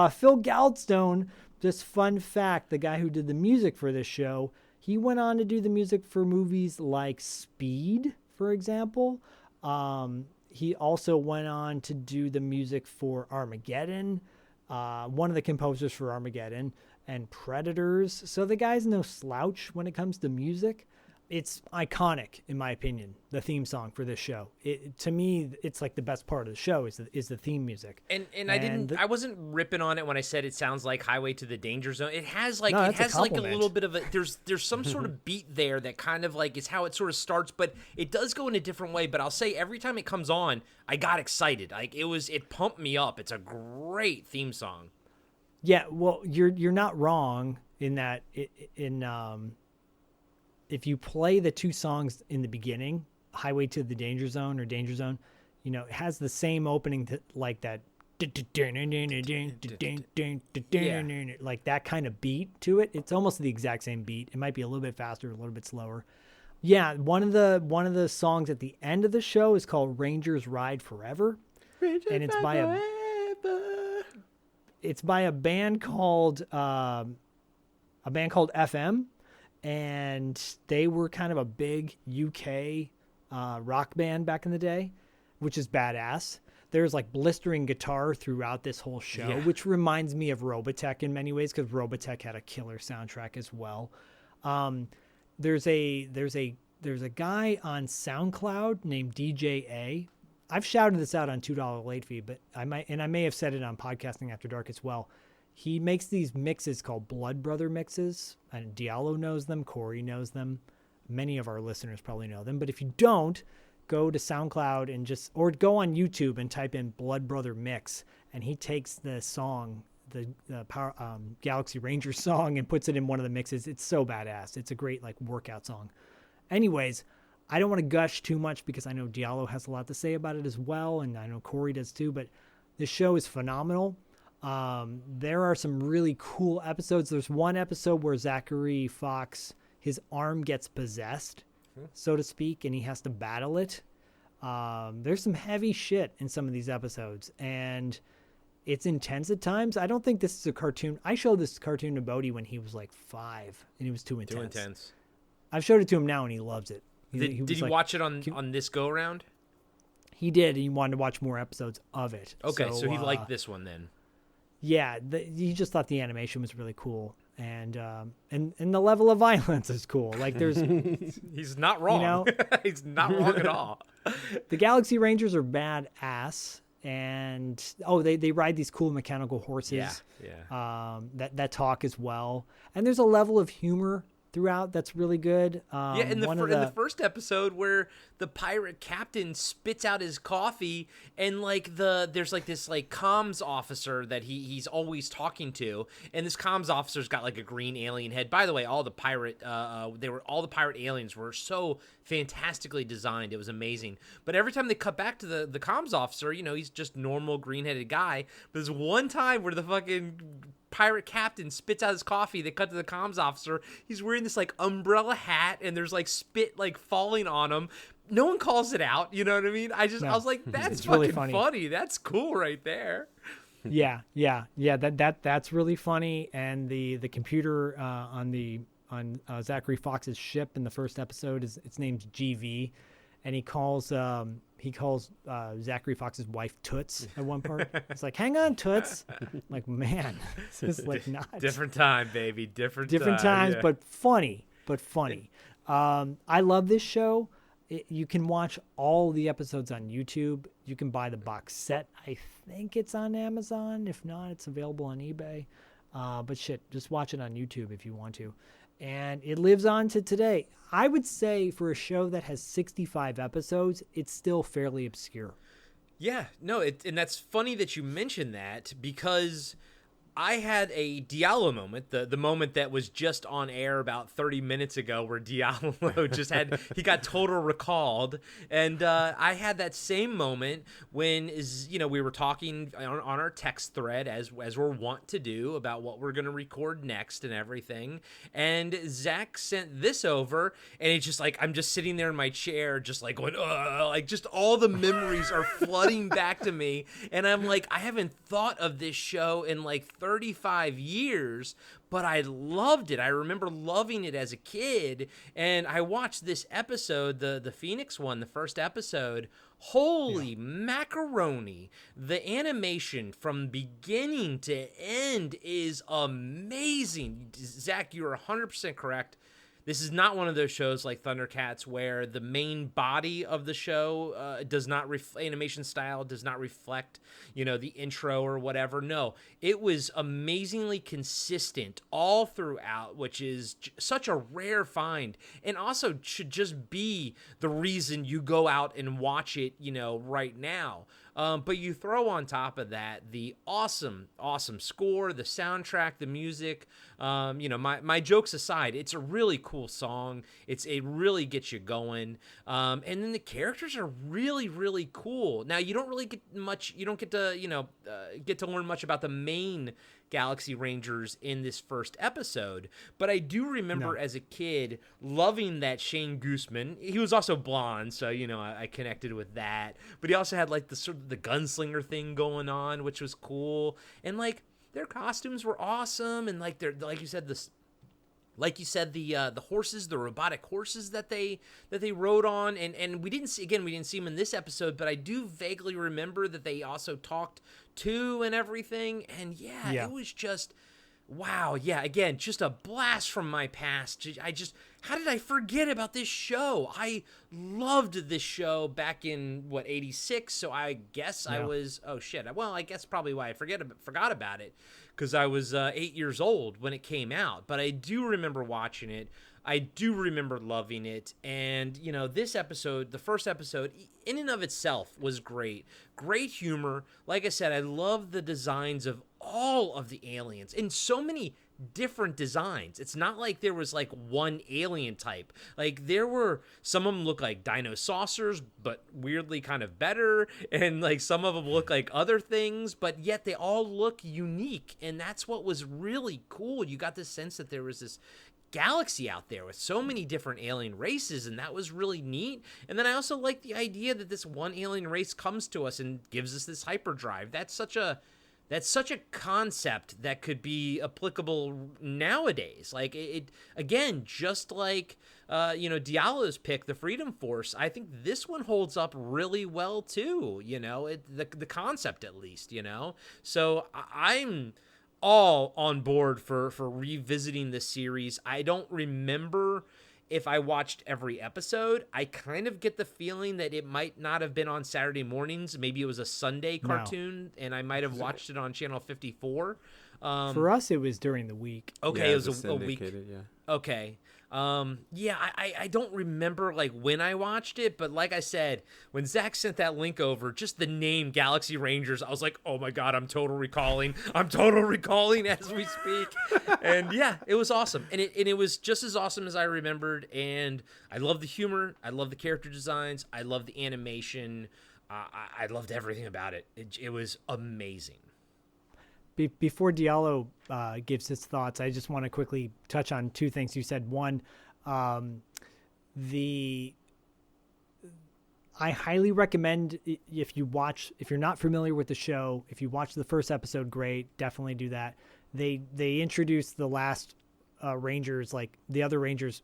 Phil Goldstone, just fun fact, the guy who did the music for this show, he went on to do the music for movies like Speed, for example. He also went on to do the music for Armageddon, one of the composers for Armageddon, and Predators. So the guy's no slouch when it comes to music. It's iconic, in my opinion, the theme song for this show. To me, it's like the best part of the show is the theme music. And I wasn't ripping on it when I said it sounds like Highway to the Danger Zone. It has like a little bit of a there's some sort of beat there that kind of like is how it sort of starts, but it does go in a different way. But I'll say every time it comes on, I got excited. Like it pumped me up. It's a great theme song. Yeah, well, you're not wrong in that if you play the two songs in the beginning, Highway to the Danger Zone or Danger Zone, it has the same opening like that, like that kind of beat to it. It's almost the exact same beat. It might be a little bit faster, a little bit slower. Yeah, one of the songs at the end of the show is called Rangers Ride Forever, and it's by a band called FM. And they were kind of a big UK rock band back in the day, which is badass. there's like blistering guitar throughout this whole show, which reminds me of Robotech in many ways, because Robotech had a killer soundtrack as well. There's a guy on SoundCloud named DJ. I've shouted this out on $2 late fee, but I may have said it on Podcasting After Dark as well. He makes these mixes called Blood Brother mixes, and Diallo knows them. Corey knows them. Many of our listeners probably know them. But if you don't, go to SoundCloud or go on YouTube and type in Blood Brother mix, and he takes the song, the Galaxy Rangers song, and puts it in one of the mixes. It's so badass. It's a great like workout song. Anyways, I don't want to gush too much because I know Diallo has a lot to say about it as well, and I know Corey does too. But this show is phenomenal. There are some really cool episodes. There's one episode where Zachary Fox, his arm gets possessed, so to speak, and he has to battle it. There's some heavy shit in some of these episodes, and it's intense at times. I don't think this is a cartoon. I showed this cartoon to Bodie when he was like 5, and it was too intense. Too intense. I've showed it to him now, and he loves it. Did you watch it on this go around? He did, and he wanted to watch more episodes of it. Okay, so he liked this one then. Yeah, he just thought the animation was really cool, and the level of violence is cool. Like there's, he's not wrong. You know? He's not wrong at all. The Galaxy Rangers are badass, and they ride these cool mechanical horses. Yeah. That talk as well, and there's a level of humor throughout that's really good. In the first episode where the pirate captain spits out his coffee, and like there's like this like comms officer that he's always talking to, and this comms officer's got like a green alien head. By the way, all the pirate aliens were so fantastically designed. It was amazing. But every time they cut back to the comms officer, he's just normal green-headed guy. But there's one time where the fucking pirate captain spits out his coffee. They cut to the comms officer. He's wearing this like umbrella hat, and there's like spit like falling on him. No one calls it out. You know what I mean? I was like, that's fucking really funny. That's cool right there. Yeah. That's really funny. And the computer on Zachary Fox's ship in the first episode its name's GV, and he calls Zachary Fox's wife Toots at one part. It's like, hang on, Toots. Like, man, this is like not different time, baby. Different times, yeah. but funny. I love this show. You can watch all the episodes on YouTube. You can buy the box set. I think it's on Amazon. If not, it's available on eBay. But shit, just watch it on YouTube if you want to. And it lives on to today. I would say for a show that has 65 episodes, it's still fairly obscure. Yeah, no, and that's funny that you mentioned that, because I had a Diallo moment, the moment that was just on air about 30 minutes ago, where Diallo he got total recalled. And I had that same moment when we were talking on our text thread, as we're wont to do, about what we're going to record next and everything. And Zach sent this over, and it's just like, I'm just sitting there in my chair, just like going, like just all the memories are flooding back to me. And I'm like, I haven't thought of this show in like 35 years, but I loved it. I remember loving it as a kid, and I watched this episode, the Phoenix one, the first episode. Holy macaroni. The animation from beginning to end is amazing. Zach, you're 100% correct. This is not one of those shows like Thundercats where the main body of the show animation style does not reflect, the intro or whatever. No, it was amazingly consistent all throughout, which is such a rare find, and also should just be the reason you go out and watch it, right now. But you throw on top of that the awesome score, the soundtrack, the music. My jokes aside, it's a really cool song. It really gets you going. And then the characters are really, really cool. Now you don't really get much. You don't get to get to learn much about the main Galaxy Rangers in this first episode, but I do remember as a kid loving that Shane Gooseman. He was also blonde, so I connected with that. But he also had like the sort of the gunslinger thing going on, which was cool, and like their costumes were awesome, and like you said, like you said, the horses, the robotic horses that they rode on, and we didn't see them in this episode, but I do vaguely remember that they also talked to and everything, and it was just wow, again, just a blast from my past. How did I forget about this show? I loved this show back in, 86, so I guess I was, oh shit, well, I guess probably why I forgot about it, because I was 8 years old when it came out, but I do remember watching it. I do remember loving it, and, this episode, the first episode, in and of itself was great. Great humor. Like I said, I love the designs of all of the aliens in so many different designs. It's not like there was like one alien type. Like there were, some of them look like dino saucers, but weirdly kind of better, and like some of them look like other things, but yet they all look unique, and that's what was really cool. You got the sense that there was this galaxy out there with so many different alien races, and that was really neat. And then I also like the idea that this one alien race comes to us and gives us this hyperdrive. That's such a concept that could be applicable nowadays. Like it again, just like Diallo's pick, the Freedom Force. I think this one holds up really well too. The concept at least. So I'm all on board for revisiting this series. I don't remember if I watched every episode. I kind of get the feeling that it might not have been on Saturday mornings. Maybe it was a Sunday cartoon, and I might have watched it on Channel 54. For us, it was during the week. Okay, it was a week. Yeah. Okay. I don't remember like when I watched it, but like I said, when Zach sent that link over, just the name Galaxy Rangers, I was like, oh my God, I'm total recalling as we speak. And it was awesome. And it was just as awesome as I remembered. And I love the humor. I love the character designs. I love the animation. I loved everything about it. It was amazing. Before Diallo gives his thoughts, I just want to quickly touch on two things you said. One, I highly recommend if you're not familiar with the show, if you watch the first episode, great, definitely do that. They introduce the last Rangers, like the other Rangers,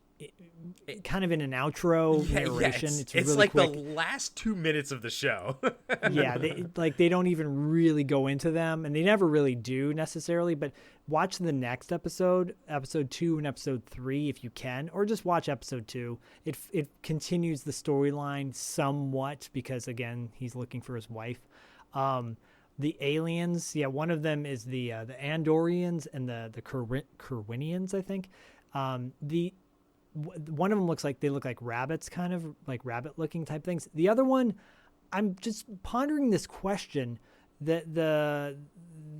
kind of in an outro narration. It's really like quick. The last 2 minutes of the show. They don't even really go into them, and they never really do necessarily, but watch the next episode 2 and episode 3 if you can, or just watch episode 2. It continues the storyline somewhat, because again, he's looking for his wife. The aliens, one of them is the Andorians and the Kerwinians, I think. One of them looks like rabbits, kind of like rabbit-looking type things. The other one, I'm just pondering this question that the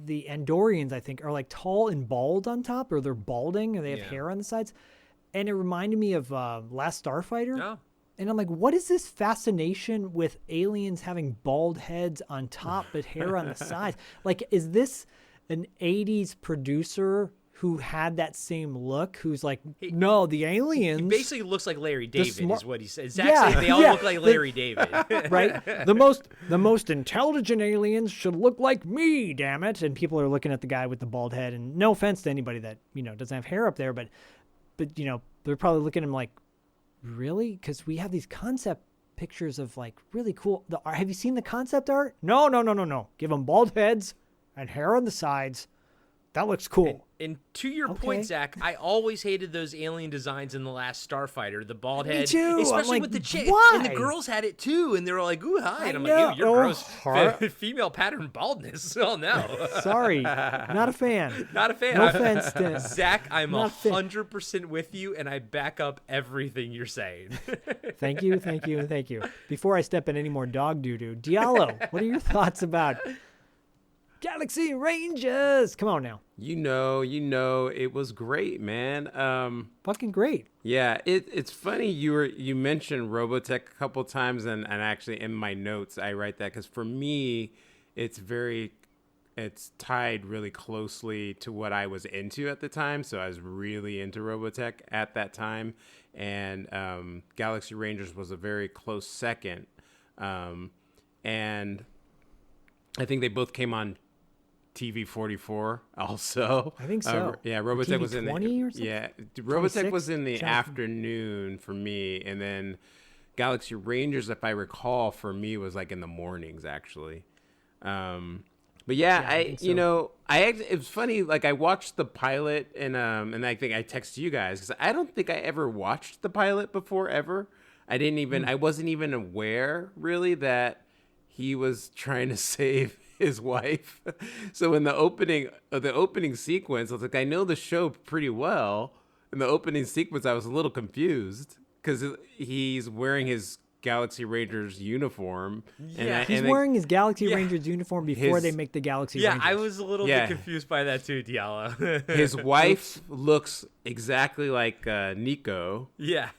Andorians, I think, are like tall and bald on top, or they're balding, or they have hair on the sides, and it reminded me of Last Starfighter. Oh. And I'm like, what is this fascination with aliens having bald heads on top but hair on the sides? Like, is this an 80s producer who had that same look, who's like, no, the aliens... He basically looks like Larry David, is what he said. Zach said they all look like Larry David. Right? The most intelligent aliens should look like me, damn it. And people are looking at the guy with the bald head, and no offense to anybody that, doesn't have hair up there, but they're probably looking at him like, really? Because we have these concept pictures of like really cool. Have you seen the concept art? No. Give them bald heads and hair on the sides. That looks cool. And to your point, Zach, I always hated those alien designs in The Last Starfighter. The bald head. Me too. Especially like, with the chick. Why? And the girls had it too. And they were like, ooh, hi. And I'm know. like, ew, you're gross. Female pattern baldness. Oh, no. Sorry. Not a fan. Not a fan. No offense to Zach, I'm 100% with you, and I back up everything you're saying. Thank you. Before I step in any more dog doo-doo, Diallo, what are your thoughts about Galaxy Rangers? Come on now. You know, it was great, man. Fucking great. Yeah, it's funny you mentioned Robotech a couple times, and actually in my notes I write that because for me, it's tied really closely to what I was into at the time. So I was really into Robotech at that time, and Galaxy Rangers was a very close second. And I think they both came on TV 44 also. I think so. Yeah, Or Robotech TV was in 20 or something? yeah, Robotech 26? was in the Sounds- afternoon for me, and then Galaxy Rangers, if I recall, for me was like in the mornings actually. But yeah, I I think so. you know, it was funny. Like I watched the pilot, and I think I texted you guys because I don't think I ever watched the pilot before ever. I didn't even I wasn't even aware really that he was trying to save his wife. So in the opening sequence, I was like, I know the show pretty well. In the opening sequence, I was a little confused because he's wearing his Galaxy Rangers uniform. Yeah. He's wearing his Galaxy Yeah. Rangers uniform before they His- make the Galaxy Yeah, Rangers. I was a little Yeah. bit confused by that too, Diallo. His wife looks exactly like Nico. Yeah.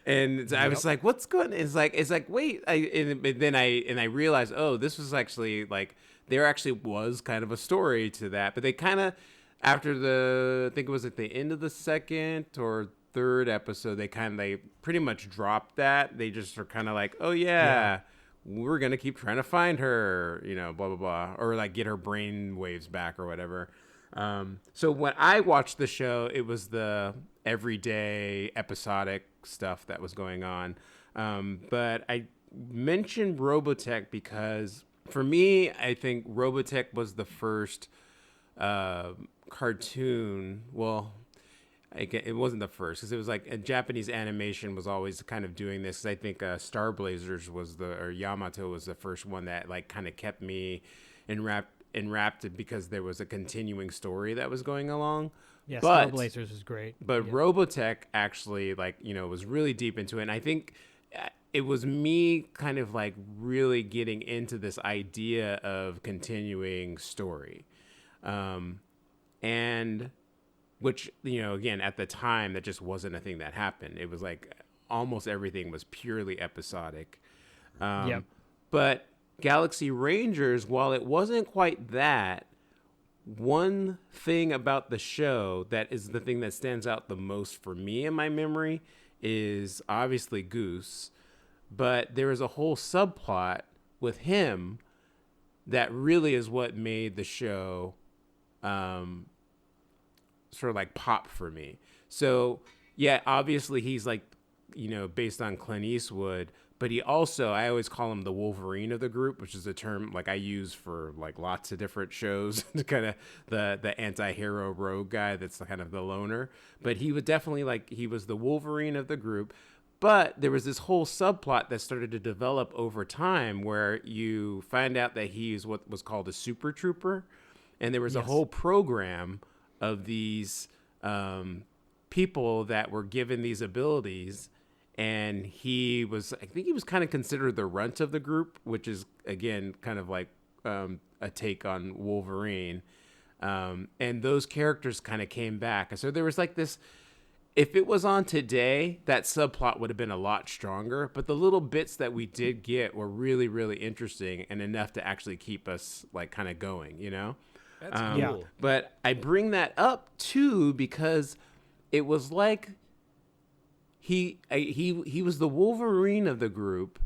And I was like, "What's going?" It's like, wait. Then I realized, oh, this was actually like there actually was kind of a story to that. But they kind of after I think it was at the end of the second or third episode, they pretty much dropped that. They just are kind of like, oh yeah, we're gonna keep trying to find her, blah blah blah, or like get her brain waves back or whatever. So when I watched the show, it was the everyday episodic stuff that was going on. But I mentioned Robotech because for me, I think Robotech was the first cartoon. Well, it wasn't the first because it was like a Japanese animation was always kind of doing this. 'Cause I think Star Blazers or Yamato was the first one that like kind of kept me enwrapped because there was a continuing story that was going along. Yeah, But- Star Blazers was great. But Yeah. Robotech actually was really deep into it. And I think it was me kind of like really getting into this idea of continuing story. And which, again, at the time, that just wasn't a thing that happened. It was like almost everything was purely episodic. Yep. But Galaxy Rangers, while it wasn't quite that, one thing about the show that is the thing that stands out the most for me in my memory is obviously Goose. But there is a whole subplot with him that really is what made the show sort of like pop for me. So yeah, obviously he's like, based on Clint Eastwood, but he also, I always call him the Wolverine of the group, which is a term like I use for like lots of different shows, kind of the anti-hero rogue guy that's kind of the loner. But he was definitely he was the Wolverine of the group. But there was this whole subplot that started to develop over time where you find out that he's what was called a super trooper. And there was a whole program of these people that were given these abilities. And I think he was kind of considered the runt of the group, which is, again, kind of like a take on Wolverine. And those characters kind of came back. So there was like this, if it was on today, that subplot would have been a lot stronger. But the little bits that we did get were really, really interesting and enough to actually keep us like kind of going, That's cool. Yeah. But I bring that up too because it was like he was the Wolverine of the group,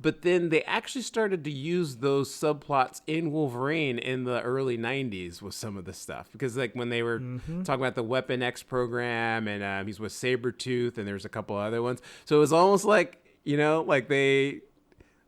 but then they actually started to use those subplots in Wolverine in the early 90s with some of the stuff. Because like when they were talking about the Weapon X program and he's with Sabretooth and there's a couple other ones. So it was almost like, like they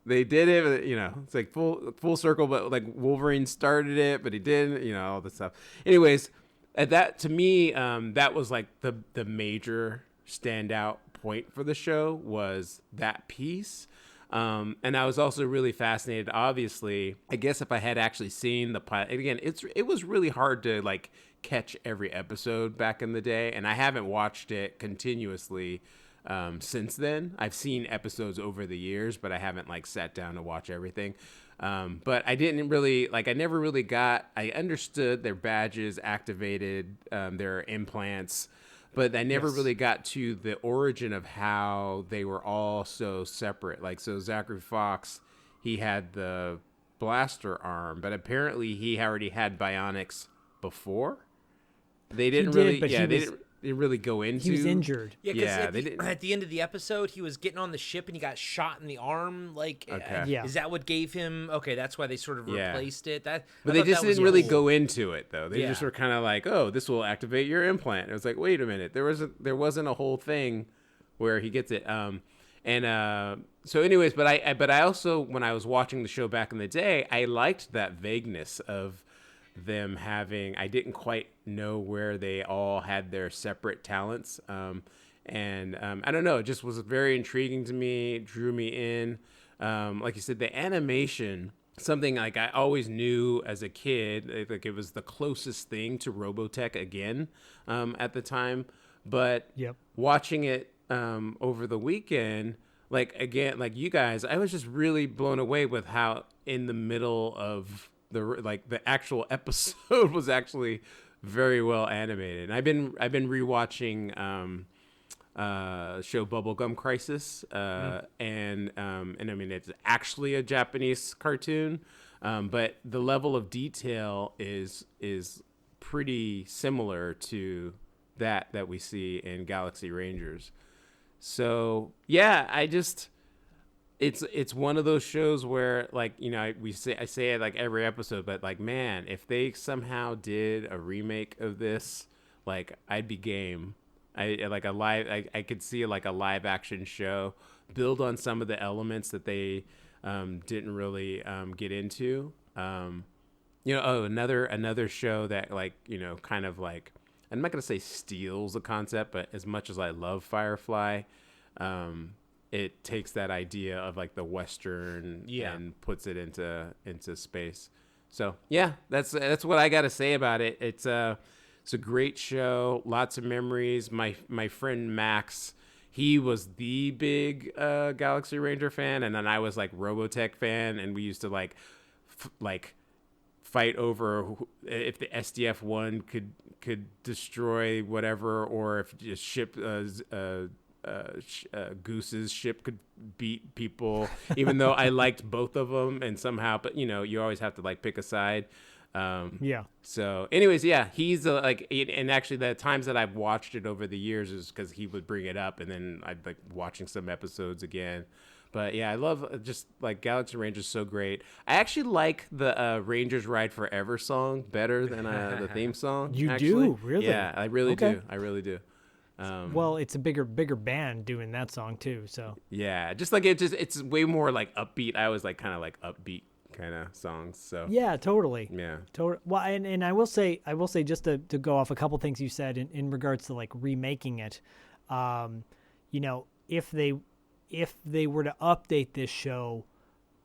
did it, it's like full circle, but like Wolverine started it, but he didn't, all this stuff. Anyways, that to me, that was like the major standout point for the show was that piece. And I was also really fascinated. Obviously, I guess if I had actually seen the pilot, again, it was really hard to like catch every episode back in the day, and I haven't watched it continuously since then. I've seen episodes over the years, but I haven't like sat down to watch everything. But I didn't really I never really I understood their badges activated, their implants, but I never really got to the origin of how they were all so separate. Like, so Zachary Fox, he had the blaster arm, but apparently he already had bionics before. They didn't did, really, but yeah, he they was- didn't. really go into. He was injured. Yeah, Yeah, because at the end of the episode, he was getting on the ship and he got shot in the arm. Like, Okay. Yeah. is that what gave him? Okay, that's why they sort of Yeah. replaced it. But I they thought just that was didn't really cool. go into it though. They Yeah. just were kind of like, "Oh, this will activate your implant." It was like, "Wait a minute, there wasn't a whole thing where he gets it." So, anyways, but I also, when I was watching the show back in the day, I liked that vagueness of them having. I didn't quite know where they all had their separate talents, I don't know. It just was very intriguing to me. Drew me in. Like you said, the animation. Something like I always knew as a kid, like it was the closest thing to Robotech again at the time. But Yep. watching it over the weekend, like again, like you guys, I was just really blown away with how in the middle of the actual episode was actually very well animated. And I've been rewatching show Bubblegum Crisis, and I mean it's actually a Japanese cartoon, but the level of detail is pretty similar to that we see in Galaxy Rangers. So yeah, it's one of those shows where, like, you know, I say it like every episode, but like, man, if they somehow did a remake of this, like, I'd be game. I could see like a live action show, build on some of the elements that they didn't really get into. Another show that, like, you know, kind of like, I'm not gonna say steals the concept, but as much as I love Firefly, it takes that idea of like the Western and puts it into space. So yeah, that's what I got to say about it. It's a great show, lots of memories. My friend Max, he was the big Galaxy Ranger fan, and then I was like Robotech fan, and we used to like fight over if the SDF one could destroy whatever, or if just ship Goose's ship could beat people, even though I liked both of them, and somehow, but you know, you always have to like pick a side. Yeah. So anyways, yeah, he's and actually the times that I've watched it over the years is because he would bring it up, and then I'd like watching some episodes again. But yeah, I love just like Galaxy Rangers, so great. I actually like the Rangers Ride Forever song better than the theme song. You actually. do? Really? Yeah, I really Okay. do. I really do. Well, it's a bigger band doing that song too. So Yeah, just like it's way more like upbeat. I always like kind of like upbeat kind of songs. So yeah, totally. yeah. Well, and I will say just to go off a couple things you said in regards to like remaking it. You know, if they were to update this show,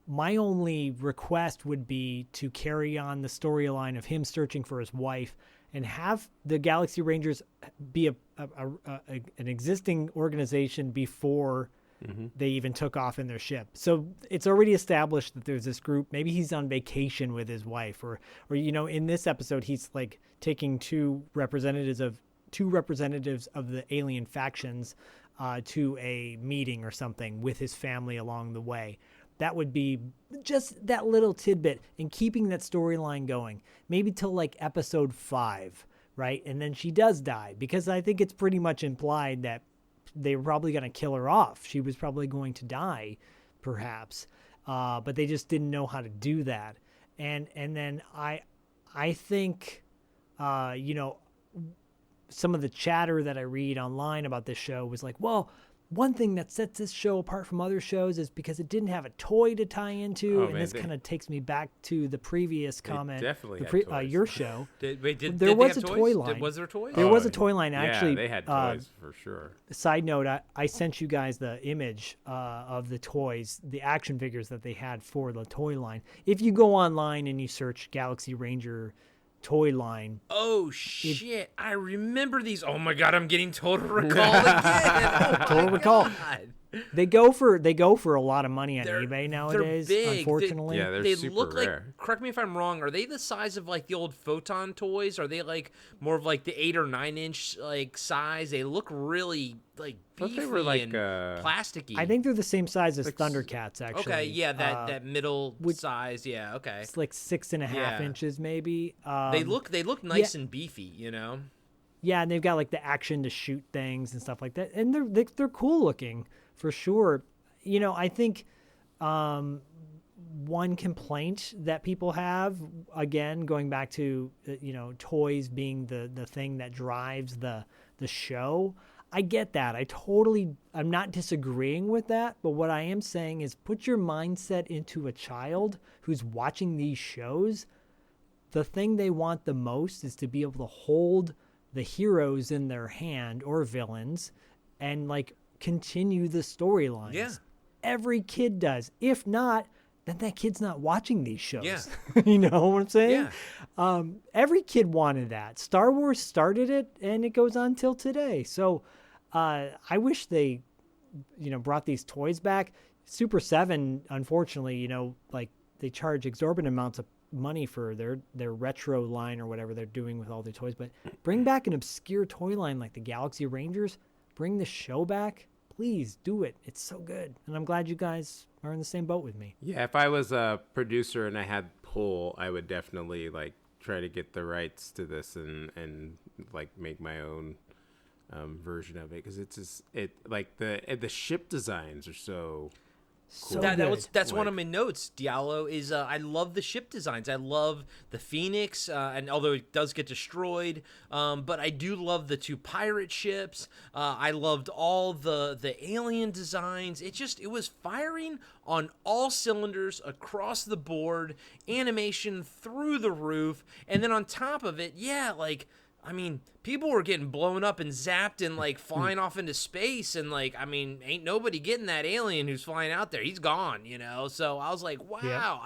my only request would be to carry on the storyline of him searching for his wife and have the Galaxy Rangers be an existing organization before they even took off in their ship. So it's already established that there's this group. Maybe he's on vacation with his wife, or you know, in this episode he's like taking two representatives of the alien factions to a meeting or something with his family along the way. That would be just that little tidbit, and keeping that storyline going, maybe till like episode 5, right? And then she does die, because I think it's pretty much implied that they were probably going to kill her off. She was probably going to die, perhaps, but they just didn't know how to do that. And then I think, you know, some of the chatter that I read online about this show was like, well, one thing that sets this show apart from other shows is because it didn't have a toy to tie into. Oh, and man, this kind of takes me back to the previous comment. definitely the had toys. your show. There There was a toy line. Was there toys? There was a toy line. Yeah, Actually, they had toys for sure. side note, I sent you guys the image of the toys, the action figures that they had for the toy line. If you go online and you search Galaxy Ranger toy line. Oh shit! I remember these. Oh my god! I'm getting Total Recall again. Oh, Total Recall. God. They go for a lot of money on They're- eBay they're nowadays. big. Unfortunately, Yeah, they're They super look rare. like. Correct me if I'm wrong. Are they the size of like the old Photon toys? Are they like more of like the 8 or 9 inch like size? They look really like thought beefy they were like, and plasticky. I think they're the same size as Thundercats. Actually, Okay, yeah, that middle which- size. Yeah, okay. it's like 6.5 Yeah. inches maybe. They look nice and beefy. You know. Yeah, and they've got like the action to shoot things and stuff like that, and they're cool looking for sure. You know, I think one complaint that people have, again, going back to toys being the thing that drives the show. I get that. I'm not disagreeing with that, but what I am saying is put your mindset into a child who's watching these shows. The thing they want the most is to be able to hold the heroes in their hand, or villains, and like continue the storylines. Yeah. Every kid does. If not, then that kid's not watching these shows. Yeah. You know what I'm saying? Yeah. Every kid wanted that. Star Wars started it, and it goes on till today. So I wish they, brought these toys back. Super 7, unfortunately, like they charge exorbitant amounts of money for their retro line or whatever they're doing with all the toys. But bring back an obscure toy line like the Galaxy Rangers. Bring the show back. Please do it. It's so good. And I'm glad you guys are in the same boat with me. Yeah, if I was a producer and I had pull, I would definitely like try to get the rights to this and like make my own version of it, because the ship designs are so cool. That's one of my notes. Diallo is I love the ship designs. I love the Phoenix, and although it does get destroyed, but I do love the 2 pirate ships. I loved all the alien designs. It was firing on all cylinders across the board, animation through the roof, and then on top of it, people were getting blown up and zapped and like flying off into space, and ain't nobody getting that alien who's flying out there. He's gone, So I was like, wow. Yeah.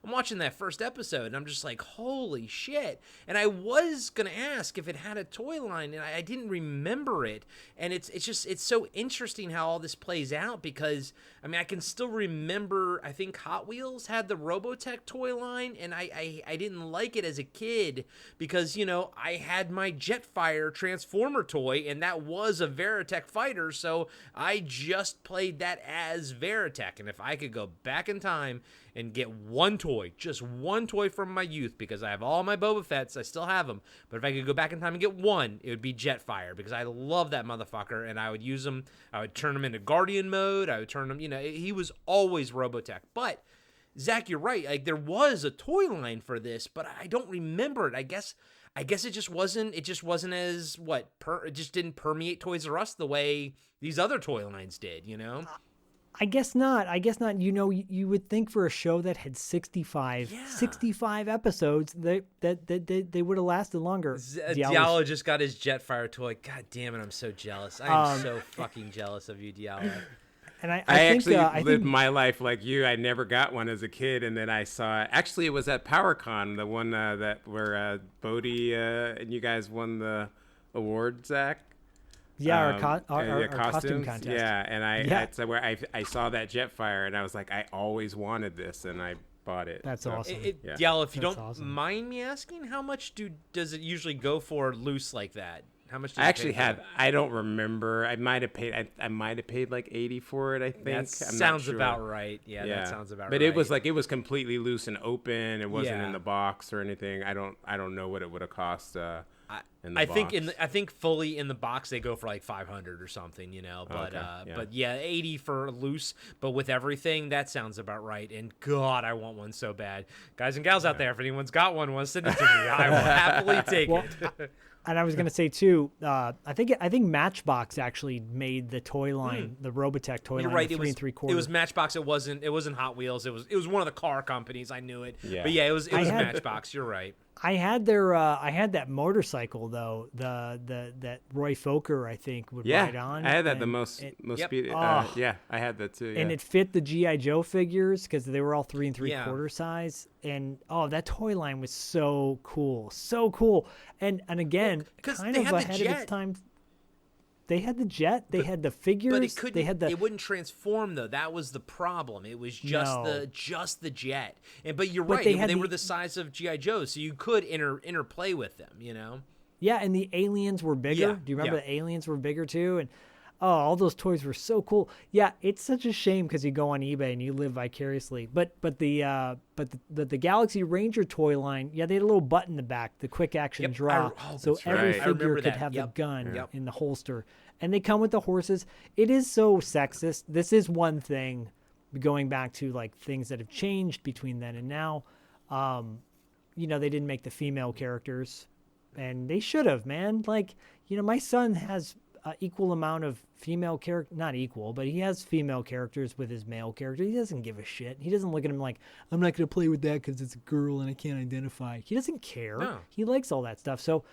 I'm watching that first episode and I'm just like, holy shit. And I was gonna ask if it had a toy line, and I didn't remember it. And it's so interesting how all this plays out, because I can still remember, I think Hot Wheels had the Robotech toy line, and I didn't like it as a kid because I had my Jetfire Transformer toy, and that was a Veritech fighter, so I just played that as Veritech. And if I could go back in time and get just one toy from my youth, because I have all my Boba Fett's, I still have them, but if I could go back in time and get one, it would be Jetfire, because I love that motherfucker, and I would use him, I would turn him into Guardian mode, I would turn him, he was always Robotech. But Zach, you're right, like there was a toy line for this, but I don't remember it. I guess it just wasn't as it just didn't permeate Toys R Us the way these other toy lines did, I guess not. You would think for a show that had 65 episodes, they would have lasted longer. Diallo just got his Jetfire toy. God damn it, I'm so jealous. I am so fucking jealous of you, Diallo. And I actually think, lived my life like you. I never got one as a kid, and then I saw. Actually, it was at PowerCon, the one where Bodie and you guys won the award, Zach. Yeah, our costume contest. Yeah, and that's where I saw that Jetfire, and I was like, I always wanted this, and I bought it. That's awesome. Diallo, if you don't mind me asking, how much does it usually go for loose like that? How much? I actually had. I don't remember. I might have paid. I might have paid like $80 for it. I think. That sounds about right. Yeah, that sounds about right. But it was completely loose and open. It wasn't in the box or anything. I don't know what it would have cost. I think fully in the box they go for like 500 or something, But but 80 for loose. But with everything, that sounds about right. And God, I want one so bad, guys and gals out there. If anyone's got one, want to send it to me, I will happily take it. And I was going to say too, I think Matchbox actually made the toy line, the Robotech toy line. You're right. 3 3/4. It was Matchbox. It wasn't Hot Wheels. It was one of the car companies. I knew it. Yeah. But it was Matchbox. You're right. I had that motorcycle though, that Roy Fokker I think would ride on. I had that the most speed. I had that too. Yeah. And it fit the G.I. Joe figures because they were all 3 3/4 size. And that toy line was so cool, and again, kind of ahead of its time. They had the jet. They had the figures. But it couldn't. It wouldn't transform though. That was the problem. It was just the jet. But you're right. They were the size of GI Joes, so you could interplay with them. Yeah, and the aliens were bigger. Yeah, Do you remember the aliens were bigger too? And Oh, all those toys were so cool. Yeah, it's such a shame because you go on eBay and you live vicariously. But the Galaxy Ranger toy line, yeah, they had a little button in the back, the quick action draw, so that's every right. I figure remember could that. have Yep. the gun Yep. in the holster, and they come with the horses. It is so sexist. This is one thing, going back to like things that have changed between then and now. You know, they didn't make the female characters, and they should have, man. Like, you know, my son has equal amount of female character, not equal, but he has female characters with his male character. He doesn't give a shit. He doesn't look at him like, I'm not going to play with that because it's a girl and I can't identify. He doesn't care. No. He likes all that stuff. So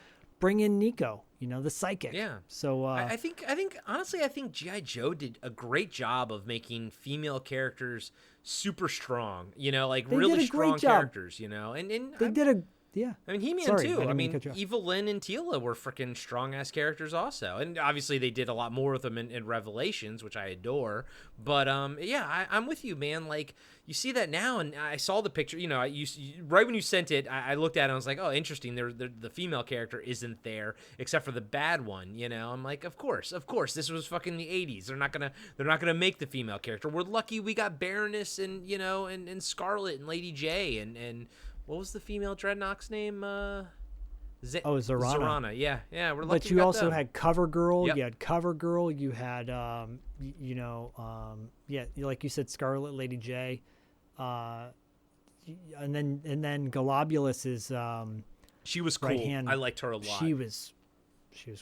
bring in Nico, you know, the psychic. Yeah. So I think honestly, I think G.I. Joe did a great job of making female characters super strong, you know, like They really did a great strong job. characters, you know, and they did a, yeah. I mean, He-Man Sorry, I too. didn't I mean to mean, cut you off. Evelyn and Teela were freaking strong-ass characters also. And obviously they did a lot more with them in Revelations, which I adore. But, yeah, I'm with you, man. Like, you see that now, and I saw the picture. You know, right when you sent it, I looked at it and I was like, oh, interesting. The female character isn't there, except for the bad one, you know? I'm like, of course. This was fucking the 80s. They're not gonna make the female character. We're lucky we got Baroness and, you know, and Scarlet and Lady J and what was the female Dreadnought's name? Zorana. Zorana. Yeah. We're lucky. But you we got also them. had CoverGirl. Yep. You had CoverGirl. You had, yeah, like you said, Scarlet Lady J, and then Globulus is She was cool. right hand. I liked her a lot. She was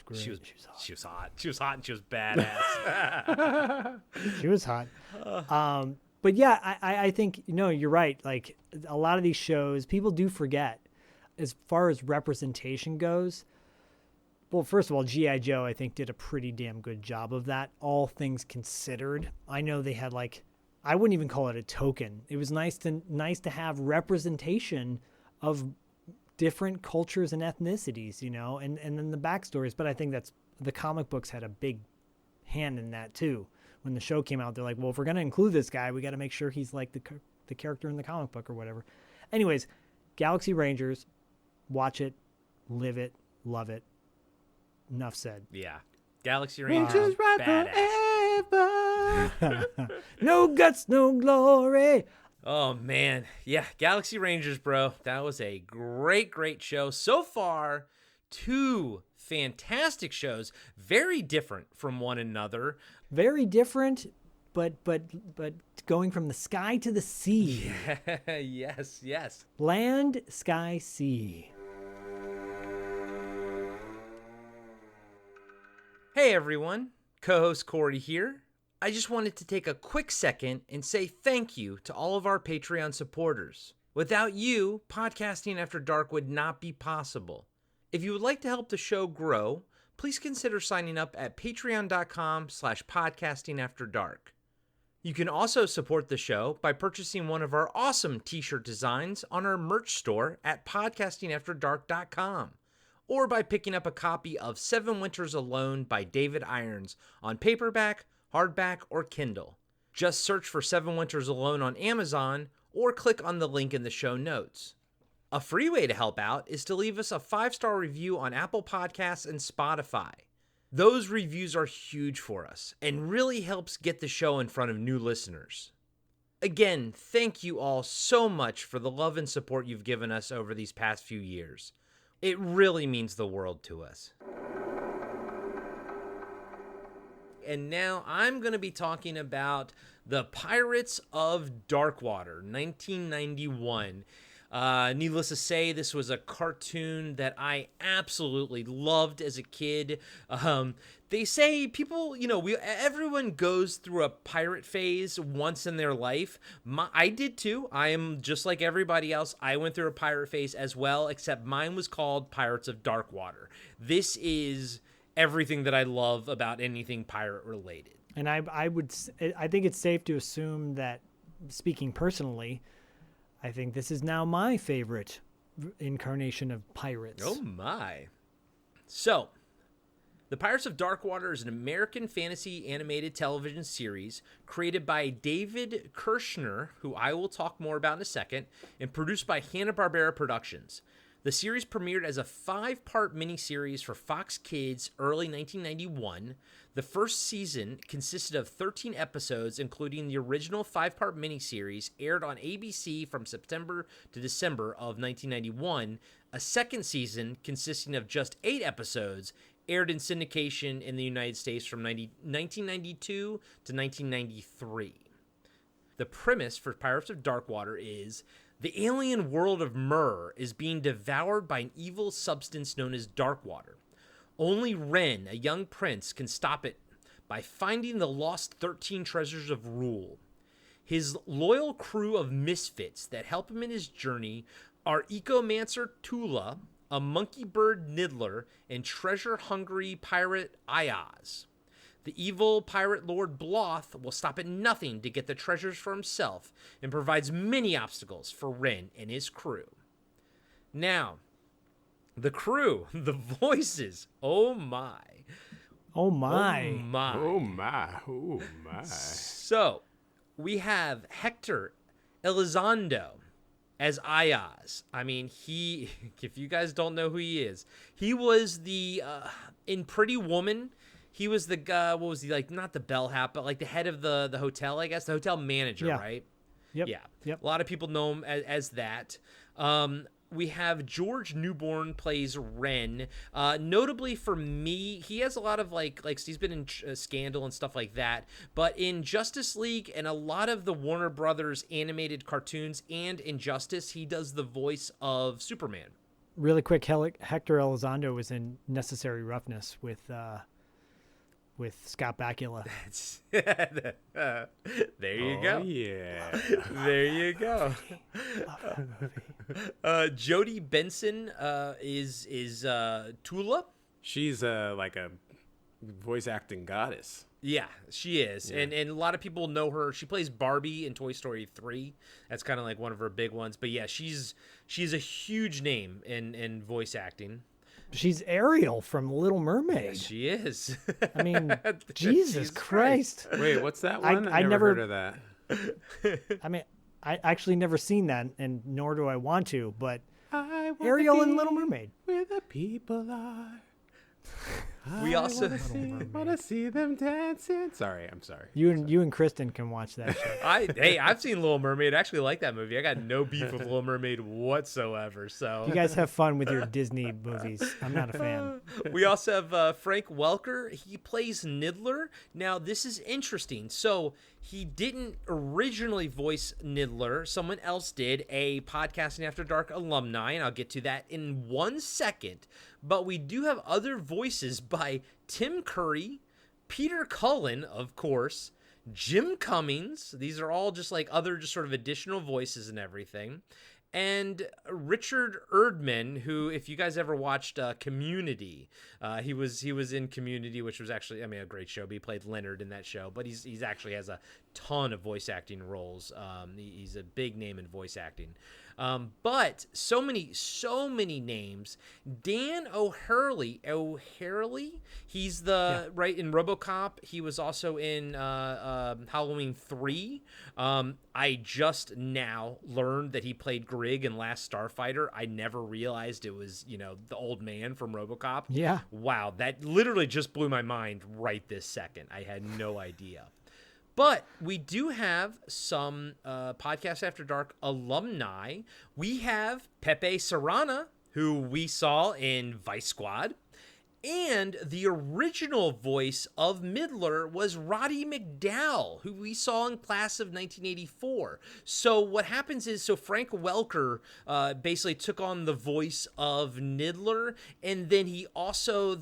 great. She was hot. She was hot. She was hot and she was badass. She was hot. But yeah, I think, you know, you're right. Like a lot of these shows, people do forget as far as representation goes. Well, first of all, G.I. Joe, I think, did a pretty damn good job of that, all things considered. I know they had like, I wouldn't even call it a token. It was nice to have representation of different cultures and ethnicities, you know, and then the backstories. But I think that's, the comic books had a big hand in that too. When the show came out, they're like, well, if we're going to include this guy, we got to make sure he's like the character in the comic book or whatever. Anyways, Galaxy Rangers, watch it, live it, love it. Enough said. Yeah. Galaxy Rangers, badass. No guts, no glory. Oh, man. Yeah, Galaxy Rangers, bro. That was a great, great show. So far, 2 fantastic shows, very different from one another. Very different, but going from the sky to the sea. Yes. Land, sky, sea. Hey, everyone. Co-host Corey here. I just wanted to take a quick second and say thank you to all of our Patreon supporters. Without you, Podcasting After Dark would not be possible. If you would like to help the show grow, please consider signing up at patreon.com/podcastingafterdark. You can also support the show by purchasing one of our awesome t-shirt designs on our merch store at podcastingafterdark.com, or by picking up a copy of 7 Winters Alone by David Irons on paperback, hardback, or Kindle. Just search for 7 Winters Alone on Amazon or click on the link in the show notes. A free way to help out is to leave us a 5-star review on Apple Podcasts and Spotify. Those reviews are huge for us and really helps get the show in front of new listeners. Again, thank you all so much for the love and support you've given us over these past few years. It really means the world to us. And now I'm going to be talking about The Pirates of Darkwater, 1991. Needless to say, this was a cartoon that I absolutely loved as a kid. They say people, you know, everyone goes through a pirate phase once in their life. I did too. I am just like everybody else. I went through a pirate phase as well, except mine was called Pirates of Darkwater. This is everything that I love about anything pirate related. And I think it's safe to assume that, speaking personally, I think this is now my favorite incarnation of pirates. Oh my. So, The Pirates of Darkwater is an American fantasy animated television series created by David Kirshner, who I will talk more about in a second, and produced by Hanna-Barbera Productions. The series premiered as a 5-part miniseries for Fox Kids early 1991. The first season consisted of 13 episodes, including the original 5-part miniseries aired on ABC from September to December of 1991. A second season, consisting of just 8 episodes, aired in syndication in the United States from 1992 to 1993. The premise for Pirates of Darkwater is the alien world of Myrrh is being devoured by an evil substance known as Darkwater. Only Ren, a young prince, can stop it by finding the lost 13 treasures of Rule. His loyal crew of misfits that help him in his journey are Ecomancer Tula, a monkey bird Niddler, and treasure-hungry pirate Ayaz. The evil pirate Lord Bloth will stop at nothing to get the treasures for himself and provides many obstacles for Ren and his crew. Now, the crew, the voices, oh my. Oh my. Oh my. Oh my. Oh my. So, we have Hector Elizondo as Ayaz. I mean, if you guys don't know who he is, he was in Pretty Woman, he was the guy, what was he, like, not the bellhop, but like the head of the hotel, I guess, the hotel manager, Yeah. right? Yep. Yeah. Yep. A lot of people know him as that. We have George Newborn plays Ren. Notably for me, he has a lot of like he's been in Scandal and stuff like that. But in Justice League and a lot of the Warner Brothers animated cartoons and Injustice, he does the voice of Superman. Really quick, Hector Elizondo was in Necessary Roughness with Scott Bakula. There you go. Yeah. There you go. Jodie Benson is Tula. She's like a voice acting goddess. Yeah, she is. Yeah. And a lot of people know her. She plays Barbie in Toy Story 3. That's kind of like one of her big ones. But yeah, she's a huge name in voice acting. She's Ariel from Little Mermaid. Yes, she is. I mean, Jesus Jesus Christ. Wait, what's that I- one? I never never- heard of that. I mean, I actually never seen that, and nor do I want to, but I wanna Ariel in be Little Mermaid. where the people are. We also- wanna see them dancing. Sorry, I'm sorry. You and Kristen can watch that show. Hey, I've seen Little Mermaid. I actually like that movie. I got no beef with Little Mermaid whatsoever. So You guys have fun with your Disney movies. I'm not a fan. we also have Frank Welker. He plays Niddler. Now, this is interesting. So he didn't originally voice Niddler. Someone else did, a Podcasting After Dark alumni, and I'll get to that in 1 second. But we do have other voices by Tim Curry, Peter Cullen, of course, Jim Cummings. These are all just like other just sort of additional voices and everything. And Richard Erdman, who, if you guys ever watched Community, he was in Community, which was actually, I mean, a great show. But he played Leonard in that show. But he's actually has a ton of voice acting roles. He's a big name in voice acting. But so many names. Dan O'Hurley, he's the right in RoboCop. He was also in Halloween 3. I just now learned that he played Grig in Last Starfighter. I never realized it was, the old man from RoboCop. Yeah. Wow, that literally just blew my mind right this second. I had no idea. But we do have some Podcast After Dark alumni. We have Pepe Serrana, who we saw in Vice Squad. And the original voice of Midler was Roddy McDowall, who we saw in Class of 1984. So what happens is, Frank Welker basically took on the voice of Niddler, and then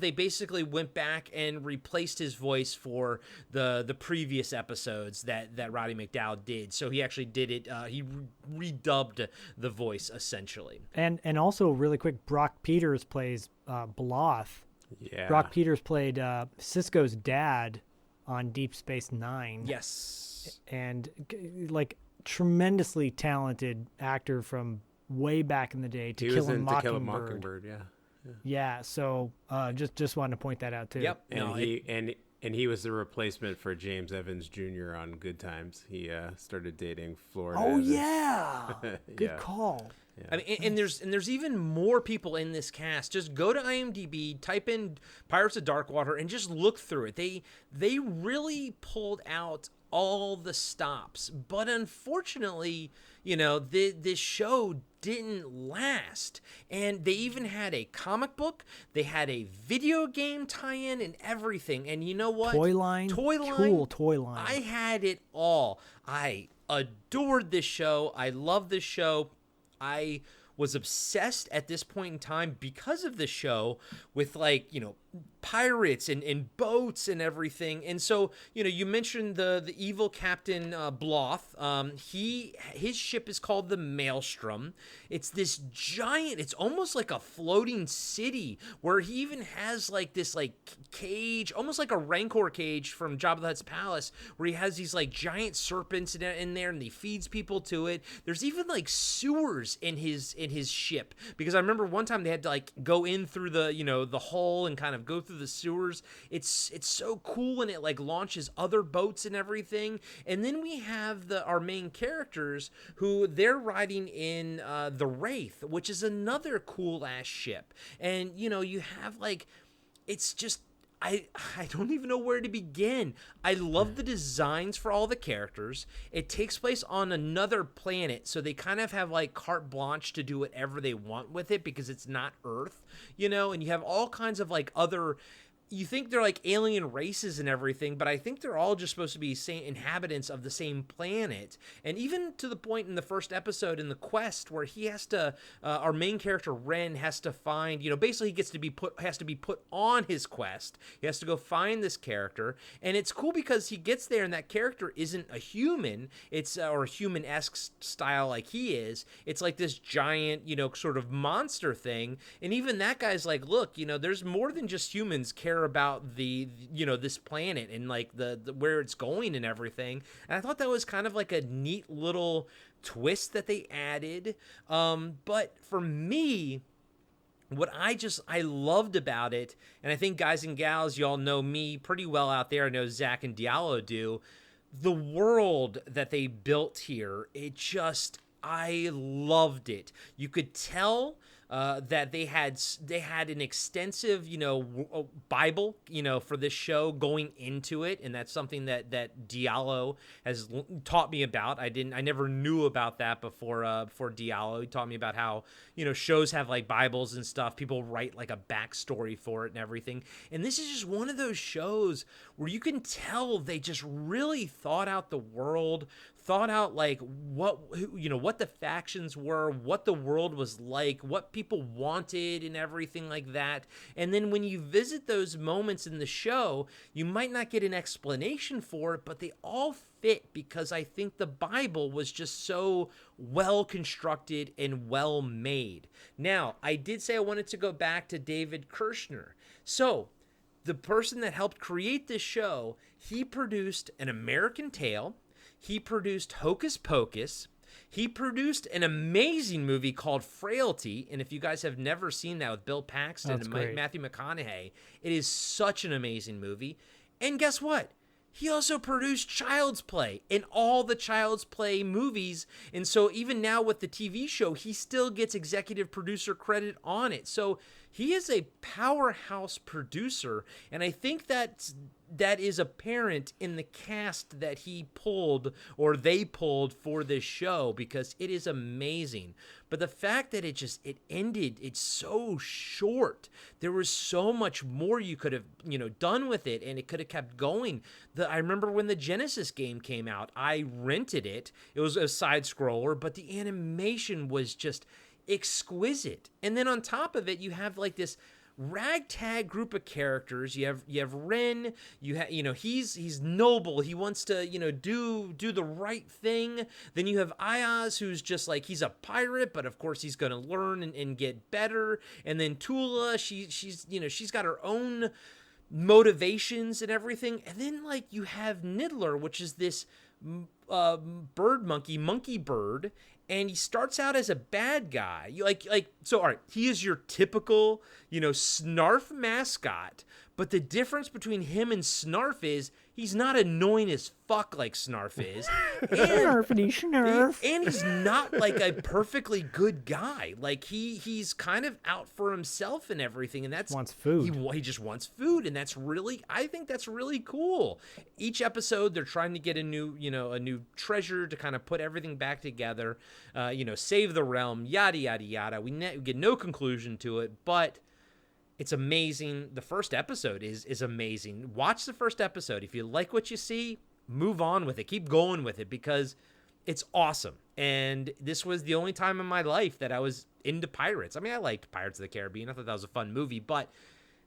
they basically went back and replaced his voice for the previous episodes that Roddy McDowall did. So he actually did it, he redubbed the voice, essentially. And also, really quick, Brock Peters plays Bloth. Yeah. Brock Peters played Cisco's dad on Deep Space Nine. Yes. And like tremendously talented actor from way back in the day. He was in To Kill a Mockingbird, yeah. Yeah, so just wanted to point that out too. Yep. And he was the replacement for James Evans Jr. on Good Times. He started dating Florida. Oh yeah. Good Yeah. call. I mean, and there's even more people in this cast. Just go to IMDb, type in Pirates of Darkwater, and just look through it. They really pulled out all the stops, but unfortunately, this show didn't last. And they even had a comic book, they had a video game tie-in, and everything. And you know what? Toy line. Cool toy line. I had it all. I adored this show. I love this show. I was obsessed at this point in time because of the show with pirates and boats and everything. And so, you mentioned the evil Captain Bloth. His ship is called the Maelstrom. It's this giant, it's almost like a floating city where he even has this cage, almost like a Rancor cage from Jabba the Hutt's palace, where he has these giant serpents in there and he feeds people to it. There's even sewers in his ship, because I remember one time they had to go in through the hull and kind of go through the sewers. It's so cool, and it launches other boats and everything. And then we have our main characters who they're riding in the Wraith, which is another cool ass ship. And you have it's just I don't even know where to begin. I love the designs for all the characters. It takes place on another planet, so they kind of have carte blanche to do whatever they want with it, because it's not Earth, and you have all kinds of other, you think they're alien races and everything, but I think they're all just supposed to be same inhabitants of the same planet. And even to the point in the first episode in the quest where he has to, our main character Ren has to find, basically he has to be put on his quest. He has to go find this character, and it's cool because he gets there and that character isn't a human. It's or human-esque style like he is. It's this giant, sort of monster thing. And even that guy's look, there's more than just humans care about the this planet and the where it's going and everything. And I thought that was kind of a neat little twist that they added. But for me, what I loved about it, and I think guys and gals, y'all know me pretty well out there. I know Zach and Diallo do. The world that they built here, I loved it. You could tell that they had an extensive, Bible, for this show going into it, and that's something that Diallo has taught me about. I never knew about that before Diallo. He taught me about how shows have Bibles and stuff. People write a backstory for it and everything. And this is just one of those shows where you can tell they just really thought out the world, thought out what the factions were, what the world was like, what people wanted and everything like that. And then when you visit those moments in the show, you might not get an explanation for it, but they all fit because I think the Bible was just so well constructed and well made. Now, I did say I wanted to go back to David Kirshner. So, the person that helped create this show, he produced An American Tail. He produced Hocus Pocus. He produced an amazing movie called Frailty. And if you guys have never seen that with Bill Paxton and Matthew McConaughey, it is such an amazing movie. And guess what? He also produced Child's Play in all the Child's Play movies. And so even now with the TV show, he still gets executive producer credit on it. So he is a powerhouse producer. And I think that is apparent in the cast that he pulled or they pulled for this show, because it is amazing. But the fact that it ended, it's so short. There was so much more you could have, done with it, and it could have kept going. I remember when the Genesis game came out, I rented it. It was a side scroller, but the animation was just exquisite. And then on top of it, you have this ragtag group of characters. You have Ren. He's noble. He wants to do the right thing. Then you have Ayaz, who's just he's a pirate, but of course he's gonna learn and get better. And then Tula, she's got her own motivations and everything. And then you have Niddler, which is this monkey bird. And he starts out as a bad guy. So all right, he is your typical, snarf mascot, But the difference between him and Snarf is he's not annoying as fuck like Snarf is. Snarfity snarf. And he's not like a perfectly good guy. Like he's kind of out for himself and everything, and that's Wants food. He just wants food, and I think that's really cool. Each episode they're trying to get a new treasure to kind of put everything back together. Save the realm, yada yada yada. We get no conclusion to it, but it's amazing. The first episode is amazing. Watch the first episode. If you like what you see, move on with it. Keep going with it because it's awesome. And this was the only time in my life that I was into pirates. I mean, I liked Pirates of the Caribbean. I thought that was a fun movie, but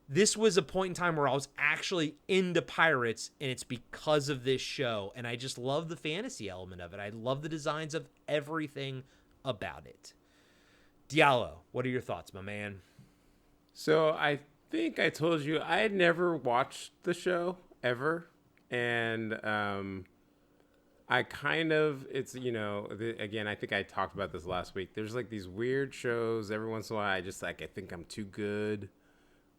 this was a point in time where I was actually into pirates, and it's because of this show. And I just love the fantasy element of it. I love the designs of everything about it. Diallo, what are your thoughts, my man? So I think I told you I had never watched the show ever. And I kind of, it's, again, I think I talked about this last week. There's like these weird shows every once in a while. I just like, I think I'm too good.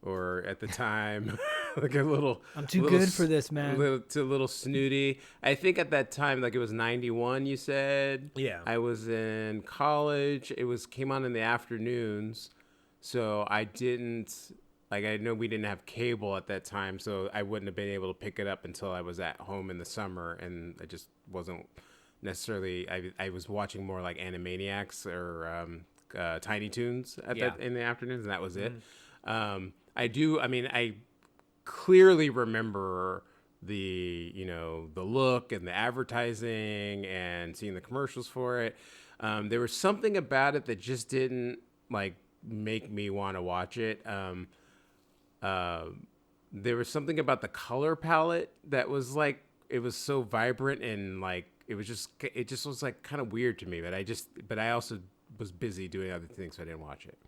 Or at the time, like I'm too good for this, man. A little snooty. I think at that time, like it was 91, you said. Yeah. I was in college. Came on in the afternoons. So I didn't, like, I know we didn't have cable at that time, so I wouldn't have been able to pick it up until I was at home in the summer, and I just wasn't necessarily, I was watching more like Animaniacs or Tiny Toons in the afternoons, and that was it. I clearly remember the look and the advertising and seeing the commercials for it. There was something about it that just didn't, like, make me want to watch it. There was something about the color palette that was like, it was so vibrant and like it just was like kind of weird to me, but I also was busy doing other things, so I didn't watch it.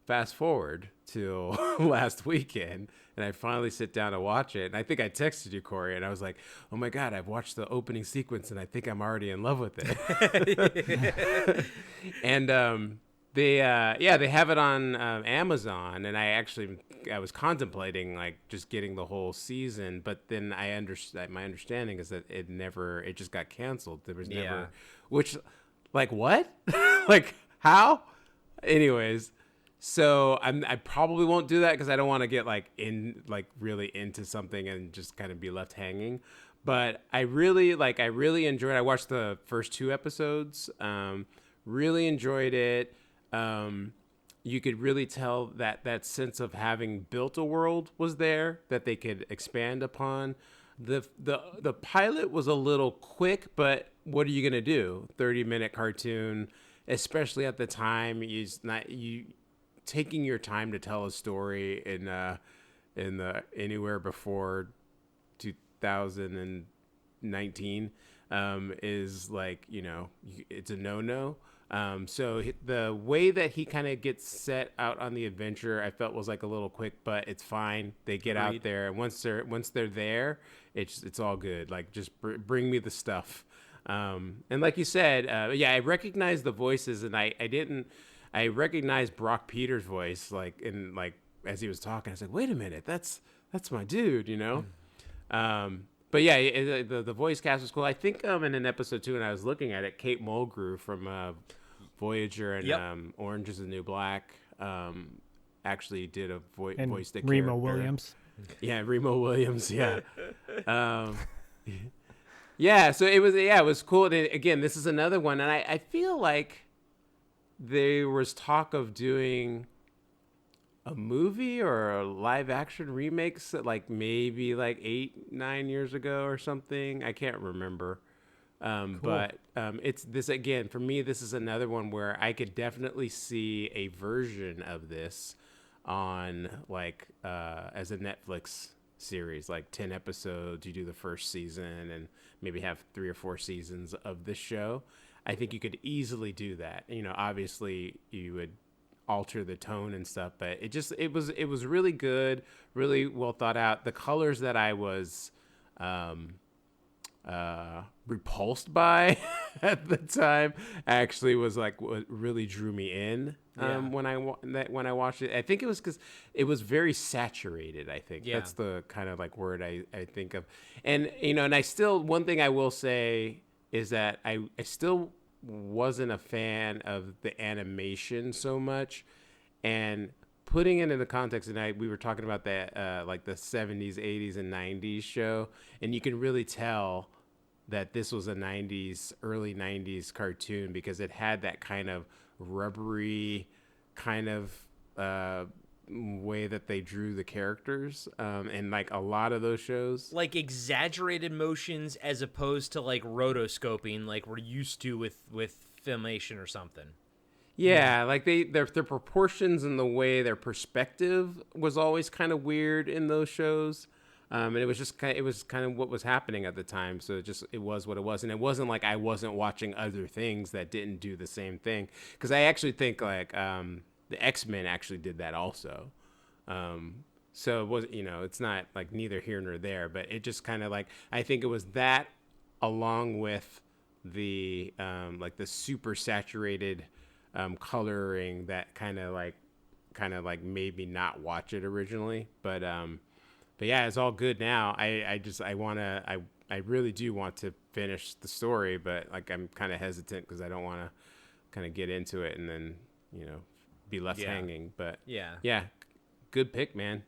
Fast forward to last weekend, and I finally sit down to watch it, and I think I texted you, Corey, and I was like, oh my god, I've watched the opening sequence and I think I'm already in love with it. And they have it on Amazon, and I was contemplating like just getting the whole season, but then my understanding is that it just got canceled. There was never, which, like, what? Like, how? Anyways, so I probably won't do that because I don't want to get really into something and just kind of be left hanging. But I really enjoyed it. I watched the first 2 episodes. Really enjoyed it. You could really tell that sense of having built a world was there that they could expand upon. The pilot was a little quick, but what are you gonna do? 30-minute cartoon, especially at the time, taking your time to tell a story in the anywhere before 2019 is like, it's a no. So the way that he kind of gets set out on the adventure, I felt was like a little quick, but it's fine. They get out there, and once they're there, it's all good. Like, just bring me the stuff. And like you said, I recognized the voices, and I recognized Brock Peters' voice, like as he was talking. I was like, wait a minute, that's my dude, But yeah, the voice cast was cool. I think in an episode 2, and I was looking at it, Kate Mulgrew from Voyager and Orange is the New Black actually did a voice the Remo character. Williams. Yeah, Remo Williams. Yeah. Yeah. So it was cool. And again, this is another one, and I feel like there was talk of doing a movie or a live action remakes like maybe like 8-9 years ago or something. I can't remember. Cool. But it's this again, for me, this is another one where I could definitely see a version of this on like as a Netflix series, like 10 episodes. You do the first season and maybe have 3 or 4 seasons of this show. I think you could easily do that. Obviously you would alter the tone and stuff, but it was really good, really well thought out. The colors that I was repulsed by at the time actually was like what really drew me in when I watched it. I think it was because it was very saturated. I think that's the kind of like word I think of. And and I still, one thing I will say is that I still wasn't a fan of the animation so much, and putting it in the context, and we were talking about that like the 70s, 80s, and 90s show, and you can really tell that this was a 90s, early 90s cartoon because it had that kind of rubbery kind of way that they drew the characters, and like a lot of those shows, like exaggerated motions as opposed to like rotoscoping like we're used to with Filmation or something. Yeah, like their proportions and the way their perspective was always kind of weird in those shows. And it was kind of what was happening at the time. So it was what it was. And it wasn't like I wasn't watching other things that didn't do the same thing. Because I actually think like the X-Men actually did that also. So it was, it's not like neither here nor there, but it just kind of like, I think it was that along with the like the super saturated coloring that kind of like made me not watch it originally. But yeah, it's all good now. I really do want to finish the story, but like I'm kind of hesitant because I don't want to kind of get into it and then be left hanging. But yeah, good pick, man.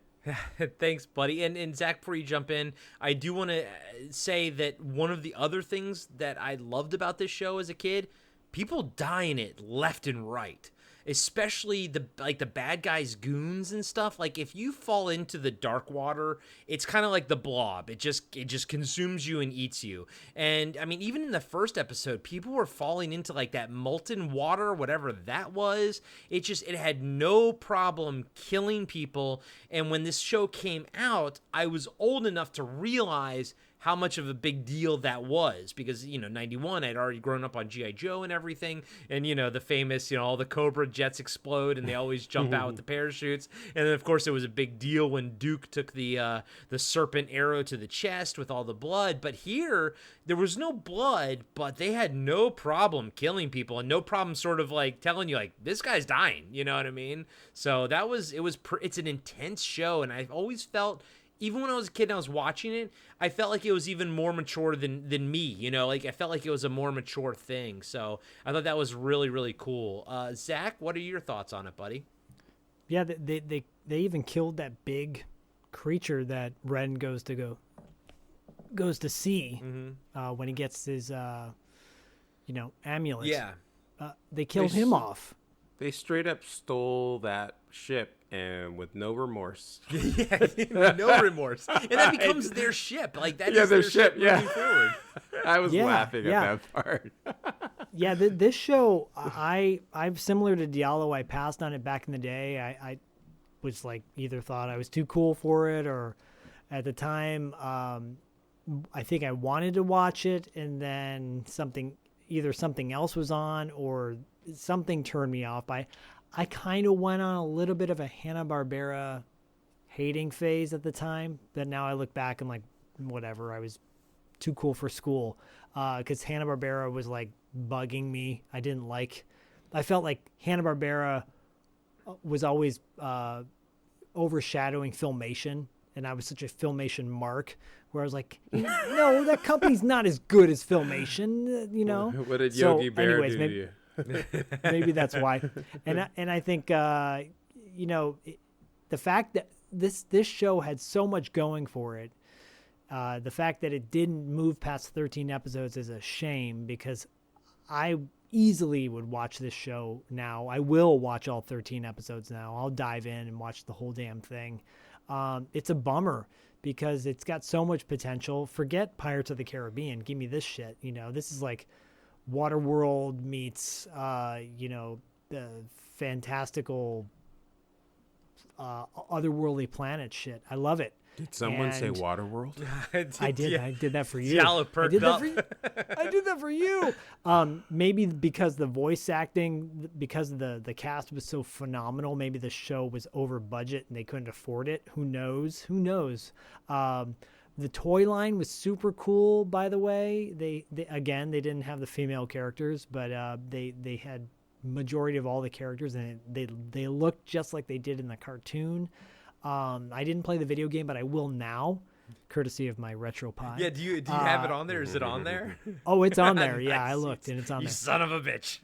Thanks, buddy. And Zach, before you jump in, I do want to say that one of the other things that I loved about this show as a kid, people die in it left and right. Especially the bad guys' goons and stuff. Like if you fall into the dark water, it's kind of like the Blob. It just consumes you and eats you. And I mean, even in the first episode, people were falling into like that molten water, whatever that was. It had no problem killing people. And when this show came out, I was old enough to realize how much of a big deal that was because, 91, I'd already grown up on G.I. Joe and everything. And, the famous, all the Cobra jets explode and they always jump out with the parachutes. And then, of course, it was a big deal when Duke took the serpent arrow to the chest with all the blood. But here, there was no blood, but they had no problem killing people and no problem sort of like telling you, like, this guy's dying. You know what I mean? So it's an intense show. And I've always felt, even when I was a kid and I was watching it, I felt like it was even more mature than me, like I felt like it was a more mature thing. So I thought that was really, really cool. Zach, what are your thoughts on it, buddy? Yeah, they even killed that big creature that Ren goes to see when he gets his amulet. Yeah, they killed him off. They straight up stole that ship and with no remorse. No remorse. And that becomes their ship. Like that is their ship moving forward. I was laughing at that part. Yeah, this show, I'm similar to Diallo. I passed on it back in the day. I was like either thought I was too cool for it, or at the time, I think I wanted to watch it, and then something else was on, or something turned me off. I kind of went on a little bit of a Hanna-Barbera hating phase at the time, but now I look back and like, whatever, I was too cool for school, because Hanna-Barbera was like bugging me. I felt like Hanna-Barbera was always overshadowing Filmation, and I was such a Filmation mark, where I was like, no, that company's not as good as Filmation, What did Yogi Bear do to you? Maybe that's why. And I think the fact that this show had so much going for it, the fact that it didn't move past 13 episodes is a shame, because I easily would watch this show now. I will watch all 13 episodes now. I'll dive in and watch the whole damn thing. It's a bummer because it's got so much potential. Forget Pirates of the Caribbean. Give me this shit. This is like Waterworld meets, the fantastical, otherworldly planet shit. I love it. Did someone say Waterworld? I did. Yeah. I did that for you. Diallo perked up. I did that for you. Maybe because the voice acting, because the cast was so phenomenal, maybe the show was over budget and they couldn't afford it. Who knows? The toy line was super cool, by the way. They again, they didn't have the female characters, but they had majority of all the characters, and they looked just like they did in the cartoon. I didn't play the video game, but I will now, courtesy of my RetroPie. Yeah, do you have it on there? Is it on there? Oh, it's on there. Yeah, Nice. I looked, and it's on You there. son of a bitch.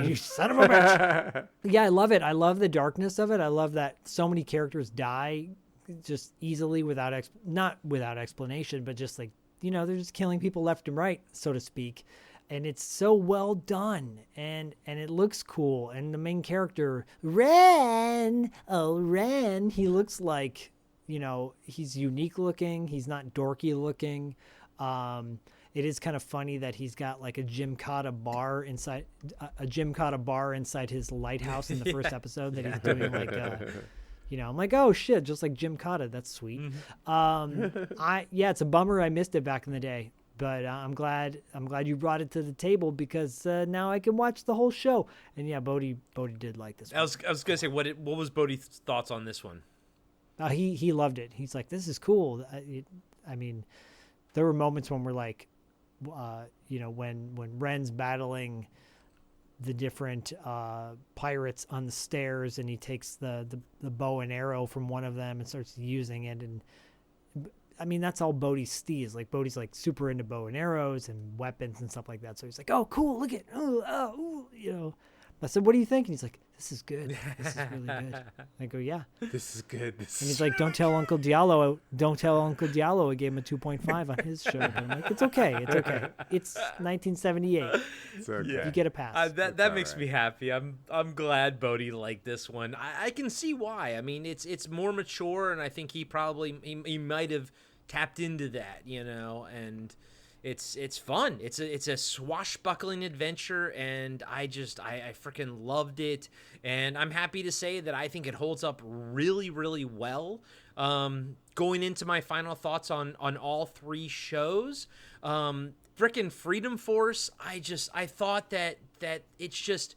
You son of a bitch. Yeah, I love it. I love the darkness of it. I love that so many characters die just easily without not without explanation, but just like, they're just killing people left and right, so to speak. And it's so well done, and it looks cool. And the main character, Ren, he looks like, he's unique looking. He's not dorky looking. It is kind of funny that he's got like a Gymkhana bar inside his lighthouse in the first episode that he's doing like, I'm like, oh shit, just like Gymkhana. That's sweet. It's a bummer I missed it back in the day. But I'm glad you brought it to the table, because now I can watch the whole show. And yeah, Bodhi did like this one. I was gonna say, what was Bodhi's thoughts on this one? He loved it. He's like, this is cool. I mean, there were moments when we're like, when Ren's battling the different pirates on the stairs, and he takes the bow and arrow from one of them and starts using it, and I mean, that's all Bodhi's steez. Like, Bodhi's like super into bow and arrows and weapons and stuff like that. So he's like, oh, cool, look at, I said, what do you think? And he's like, this is good. This is really good. I go, yeah. This is good. And he's like, don't tell Uncle Diallo I gave him a 2.5 on his show. But I'm like, it's okay. It's 1978. It's okay. You get a pass. That makes me happy. I'm glad Bodhi liked this one. I can see why. I mean, it's more mature, and I think he might have tapped into that, and it's fun. It's a swashbuckling adventure, and I freaking loved it. And I'm happy to say that I think it holds up really, really well. Going into my final thoughts on all three shows, freaking Freedom Force, I thought that it's just,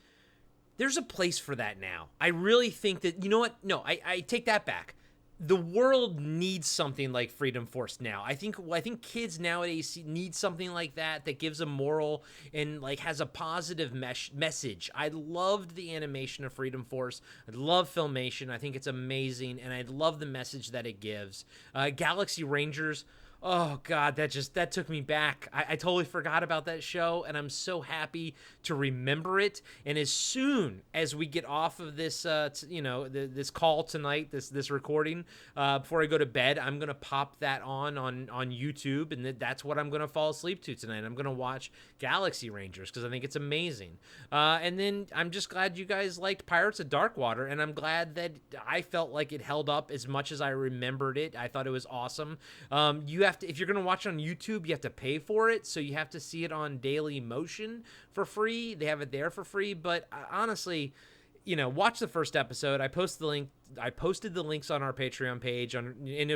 there's a place for that now. I really think that, you know what? No, I take that back. The world needs something like Freedom Force now. I think kids nowadays need something like that gives a moral and like has a positive message. I loved the animation of Freedom Force. I love Filmation. I think it's amazing, and I love the message that it gives. Galaxy Rangers. Oh God, that took me back. I totally forgot about that show, and I'm so happy to remember it. And as soon as we get off of this, this call tonight, this recording, before I go to bed, I'm gonna pop that on YouTube, and that's what I'm gonna fall asleep to tonight. I'm gonna watch Galaxy Rangers because I think it's amazing. And then I'm just glad you guys liked Pirates of Darkwater, and I'm glad that I felt like it held up as much as I remembered it. I thought it was awesome. If you're going to watch on YouTube, you have to pay for it. So you have to see it on Daily Motion for free. They have it there for free. But honestly, watch the first episode. I posted the links on our Patreon page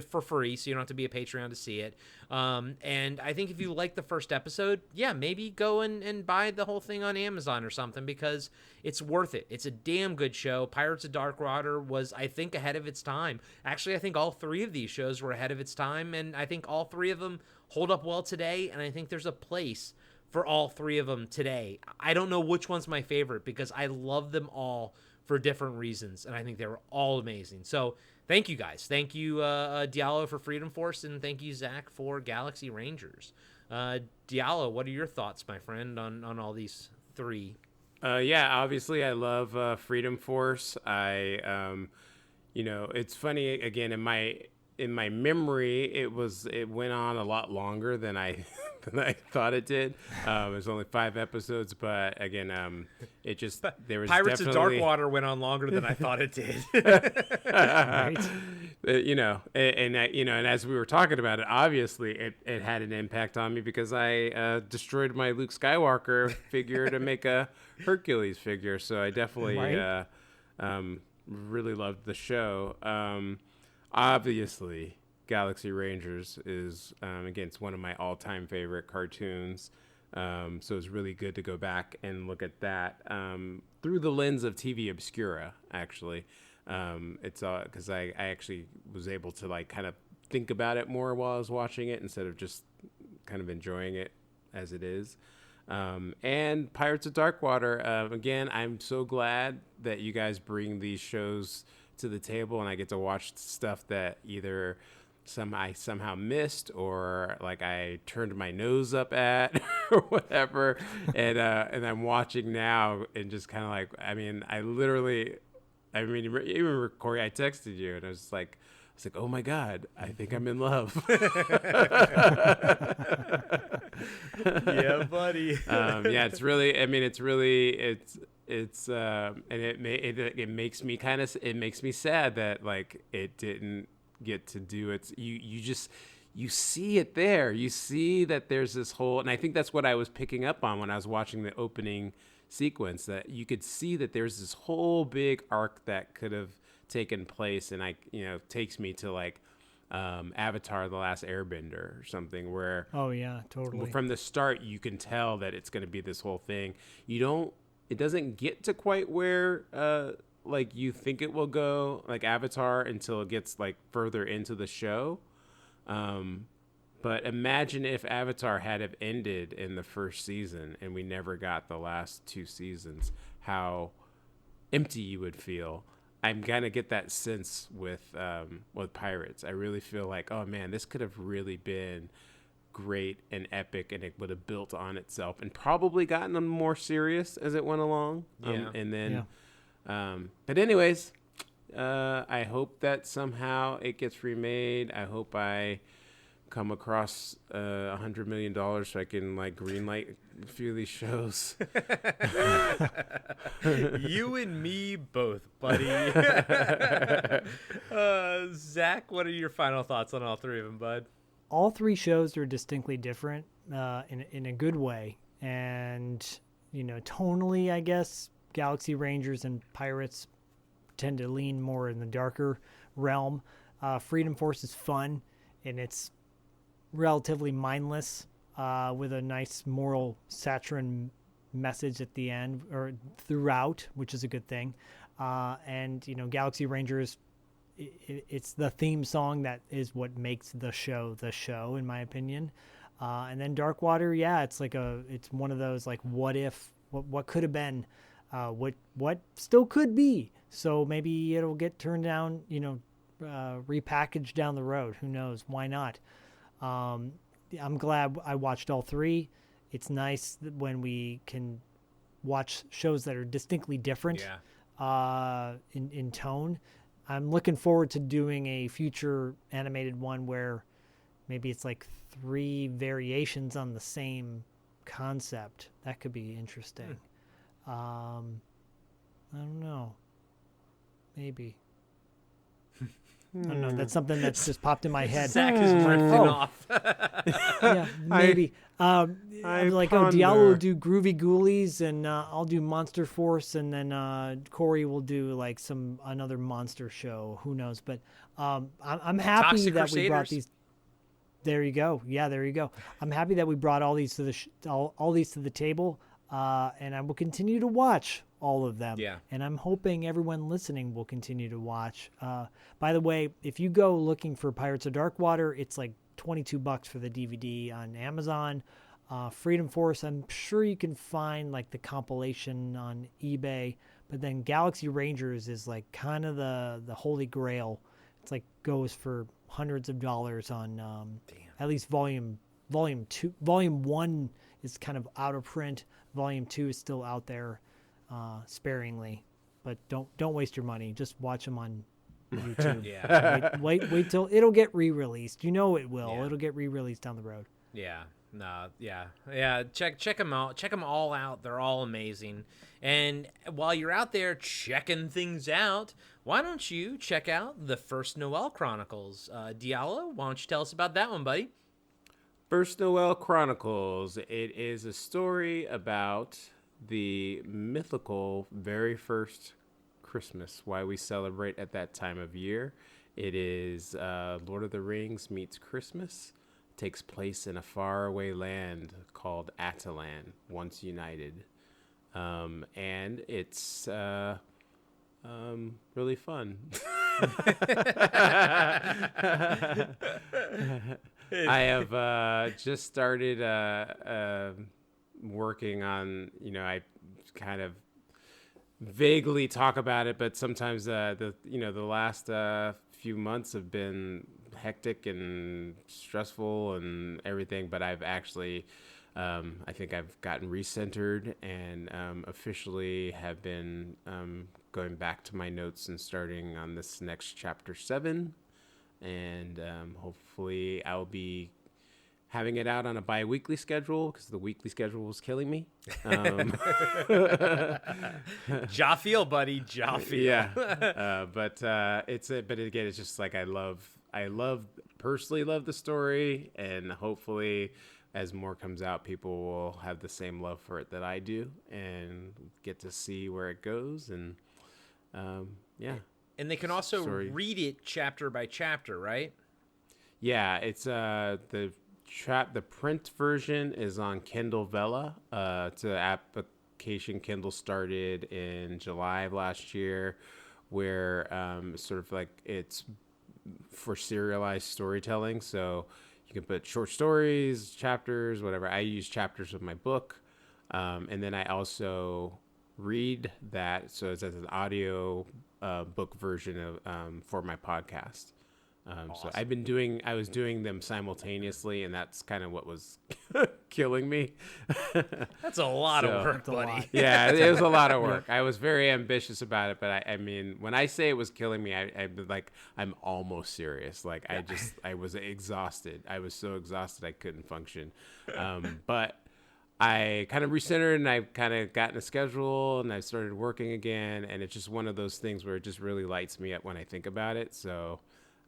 for free, so you don't have to be a Patreon to see it. And I think if you like the first episode, yeah, maybe go and buy the whole thing on Amazon or something, because it's worth it. It's a damn good show. Pirates of Darkwater was, I think, ahead of its time. Actually, I think all three of these shows were ahead of its time, and I think all three of them hold up well today, and I think there's a place for all three of them today. I don't know which one's my favorite, because I love them all for different reasons, and I think they were all amazing. So thank you guys. Thank you, Diallo, for Freedom Force, and thank you, Zach, for Galaxy Rangers. Diallo, what are your thoughts, my friend, on all these three? Obviously I love Freedom Force. It's funny, again, in my memory, it went on a lot longer than I thought it did. It was only 5 episodes, but again, there was Pirates definitely... of Darkwater went on longer than I thought it did. Right? And as we were talking about it, obviously it had an impact on me, because I destroyed my Luke Skywalker figure to make a Hercules figure. So I definitely really loved the show. Obviously, Galaxy Rangers is, again, it's one of my all-time favorite cartoons. So it's really good to go back and look at that through the lens of TV Obscura, actually. It's because I actually was able to like kind of think about it more while I was watching it instead of just kind of enjoying it as it is. And Pirates of Darkwater, again, I'm so glad that you guys bring these shows to the table and I get to watch stuff that either I somehow missed or like I turned my nose up at or whatever. And I'm watching now and just kind of like, I mean, even Corey, I texted you and I was like, oh my God, I think I'm in love. Yeah, buddy. Yeah, it's really, and it makes me sad that like it didn't get to do it. You see it there. You see that there's this whole, and I think that's what I was picking up on when I was watching the opening sequence, that you could see that there's this whole big arc that could have taken place, and takes me to like Avatar: The Last Airbender or something, where Oh yeah, totally. from the start you can tell that it's going to be this whole thing. It doesn't get to quite where like you think it will go, like Avatar, until it gets like further into the show. But imagine if Avatar had have ended in the first season and we never got the last 2 seasons, how empty you would feel. I'm gonna get that sense with Pirates. I really feel like, oh man, this could have really been great and epic, and it would have built on itself and probably gotten them more serious as it went along. But anyways, I hope that somehow it gets remade. I hope I come across $100 million so I can like greenlight a few of these shows. You and me both, buddy. Zach, what are your final thoughts on all 3 of them, bud? All 3 shows are distinctly different in a good way, and tonally, I guess Galaxy Rangers and Pirates tend to lean more in the darker realm. Freedom Force is fun, and it's relatively mindless, with a nice moral saccharine message at the end or throughout, which is a good thing. And Galaxy Rangers, it's the theme song that is what makes the show in my opinion. And then Darkwater, yeah, it's one of those like what if, what could have been, what still could be. So maybe it'll get turned down, repackaged down the road. Who knows? Why not? I'm glad I watched all 3. It's nice that when we can watch shows that are distinctly different, in tone. I'm looking forward to doing a future animated one where maybe it's like 3 variations on the same concept. That could be interesting. I don't know. Maybe. I don't know. That's something that's just popped in my head. Zach is drifting off. Yeah, maybe. I'm like, Diallo will do Groovy Ghoulies, and I'll do Monster Force, and then Corey will do like another monster show. Who knows? But I'm happy Toxic that Crusaders. we brought these. There you go. Yeah, there you go. I'm happy that we brought all these to all these to the table, and I will continue to watch all of them. Yeah. And I'm hoping everyone listening will continue to watch. By the way, if you go looking for Pirates of Darkwater, it's like $22 for the DVD on Amazon. Freedom Force, I'm sure you can find like the compilation on eBay. But then Galaxy Rangers is like kind of the holy grail. It's like goes for hundreds of dollars on at least volume 2. Volume 1 is kind of out of print. Volume 2 is still out there. Sparingly, but don't waste your money. Just watch them on YouTube. Yeah. Wait till it'll get re-released. It will. Yeah. It'll get re-released down the road. Yeah. No. Yeah. Check them out. Check them all out. They're all amazing. And while you're out there checking things out, why don't you check out the First Noel Chronicles? Diallo, why don't you tell us about that one, buddy? First Noel Chronicles. It is a story about the mythical very first Christmas, why we celebrate at that time of year. It is Lord of the Rings meets Christmas. It takes place in a faraway land called Atalan, once united. And it's really fun. I have just started working on, I kind of vaguely talk about it, but sometimes the last few months have been hectic and stressful and everything, but I've actually I think I've gotten recentered and officially have been going back to my notes and starting on this next chapter 7, and hopefully I'll be having it out on a bi-weekly schedule because the weekly schedule was killing me. Ja feel, buddy. Ja feel. Yeah. But again, it's just like I personally love the story, and hopefully as more comes out, people will have the same love for it that I do and get to see where it goes. And yeah. And they can also read it chapter by chapter, right? Yeah, it's the print version is on Kindle Vella. It's an application Kindle started in July of last year, where sort of like it's for serialized storytelling. So you can put short stories, chapters, whatever. I use chapters of my book, and then I also read that. So it's as an audio book version of for my podcast. Awesome. So I was doing them simultaneously, and that's kind of what was killing me. That's a lot of work, buddy. Yeah, it was a lot of work. I was very ambitious about it, but I mean, when I say it was killing me, I'm almost serious. Like I was exhausted. I was so exhausted I couldn't function. But I kind of recentered, and I kind of got in a schedule, and I started working again, and it's just one of those things where it just really lights me up when I think about it. So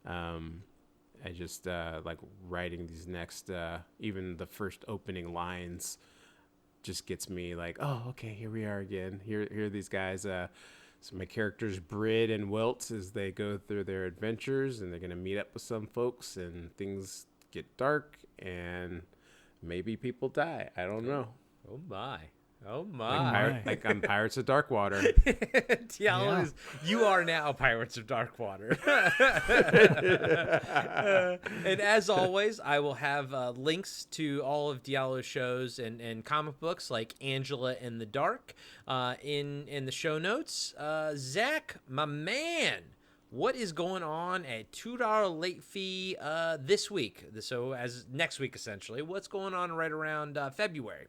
I just like writing these next even the first opening lines just gets me like, oh, okay, here we are again. Here are these guys. So my characters Brid and Wilt, as they go through their adventures, and they're gonna meet up with some folks, and things get dark, and maybe people die. I don't know. Oh my. Oh my! Like I'm Pirates of Darkwater. Diallo is. You are now Pirates of Darkwater. And as always, I will have links to all of Diallo's shows and comic books like Angela in the Dark in the show notes. Zach, my man, what is going on at $2 late fee this week? So as next week, essentially, what's going on right around February?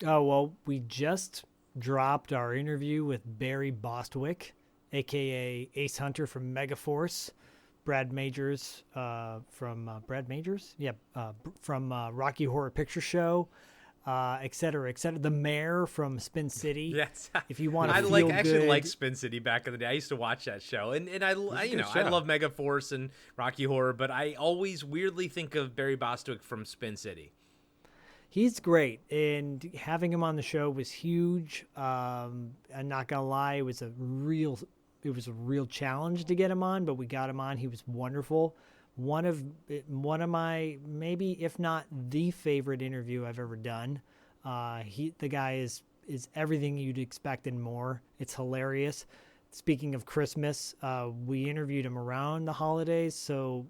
Oh, well, we just dropped our interview with Barry Bostwick, a.k.a. Ace Hunter from Megaforce, Brad Majors from Brad Majors? Yeah, from Rocky Horror Picture Show, et cetera, et cetera. The Mayor from Spin City. Yes. If you want to I actually liked Spin City back in the day. I used to watch that show. And I love Megaforce and Rocky Horror, but I always weirdly think of Barry Bostwick from Spin City. He's great, and having him on the show was huge. I'm not gonna lie, it was a real challenge to get him on, but we got him on. He was wonderful. One of my, maybe if not the favorite interview I've ever done. The guy is everything you'd expect and more. It's hilarious. Speaking of Christmas, we interviewed him around the holidays, so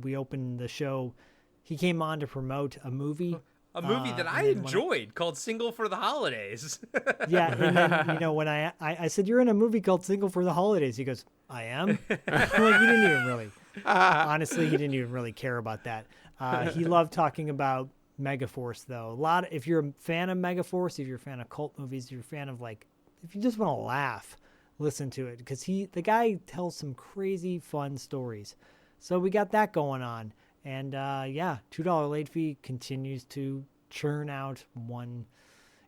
we opened the show. He came on to promote a movie. A movie that I enjoyed called Single for the Holidays. Yeah, and then, when I said, you're in a movie called Single for the Holidays, he goes, I am? Like, he didn't even really, honestly, he didn't even really care about that. He loved talking about Megaforce, though. If you're a fan of Megaforce, if you're a fan of cult movies, if you're a fan of, like, if you just want to laugh, listen to it. Because the guy tells some crazy, fun stories. So we got that going on. And $2 late fee continues to churn out one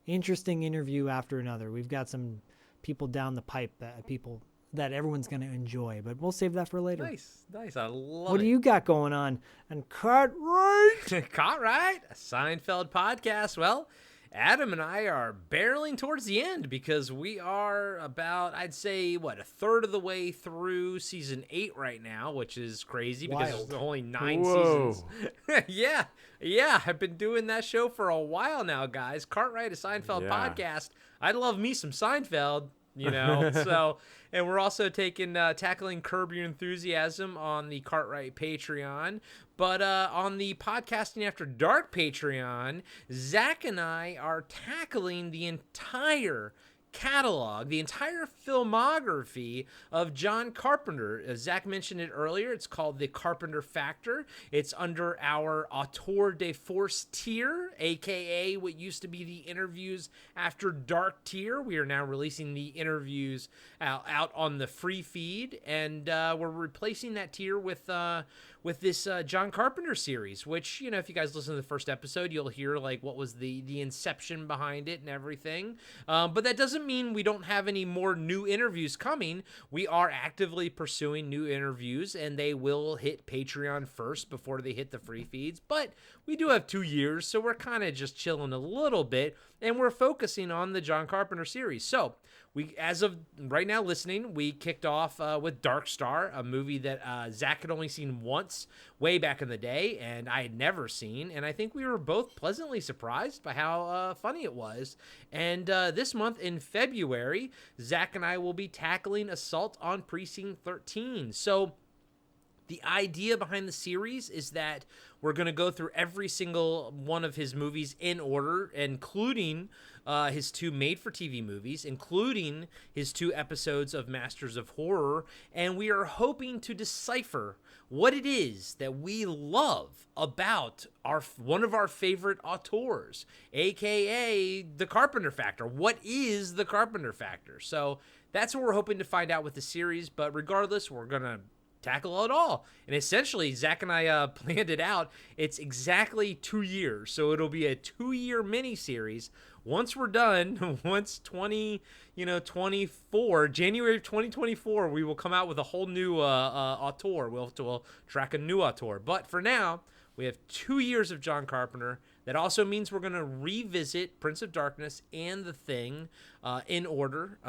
interesting interview after another. We've got some people down the pipe that everyone's going to enjoy, but we'll save that for later. Nice. I love it. What do you got going on? And Cartwright? Cartwright, a Seinfeld podcast. Well, Adam and I are barreling towards the end because we are about, I'd say, a third of the way through season 8 right now, which is crazy because there's only 9 seasons. Yeah. I've been doing that show for a while now, guys. Cartwright, a Seinfeld podcast. I love me some Seinfeld. So, and we're also tackling Curb Your Enthusiasm on the Cartwright Patreon. But on the Podcasting After Dark Patreon, Zach and I are tackling the entire catalog, the entire filmography of John Carpenter. As Zach mentioned it earlier, it's called The Carpenter Factor. It's under our Auteur de Force tier, aka what used to be the Interviews After Dark tier. We are now releasing the interviews out on the free feed, and we're replacing that tier with this John Carpenter series, which, if you guys listen to the first episode, you'll hear like what was the inception behind it and everything. But that doesn't mean we don't have any more new interviews coming. We are actively pursuing new interviews, and they will hit Patreon first before they hit the free feeds. But we do have 2 years, so we're kind of just chilling a little bit, and we're focusing on the John Carpenter series. So we, as of right now listening, we kicked off with Dark Star, a movie that Zach had only seen once way back in the day, and I had never seen, and I think we were both pleasantly surprised by how funny it was. And this month in February, Zach and I will be tackling Assault on Precinct 13. So the idea behind the series is that we're going to go through every single one of his movies in order, including his 2 made-for-TV movies, including his 2 episodes of Masters of Horror, and we are hoping to decipher what it is that we love about one of our favorite auteurs, aka the Carpenter Factor. What is the Carpenter Factor? So that's what we're hoping to find out with the series, but regardless, we're going to tackle it all. And essentially, Zach and I planned it out. It's exactly 2 years, so it'll be a 2-year mini-series. Once we're done, once 2024, January of 2024, we will come out with a whole new auteur. We'll track a new auteur. But for now, we have 2 years of John Carpenter. That also means we're going to revisit Prince of Darkness and The Thing in order.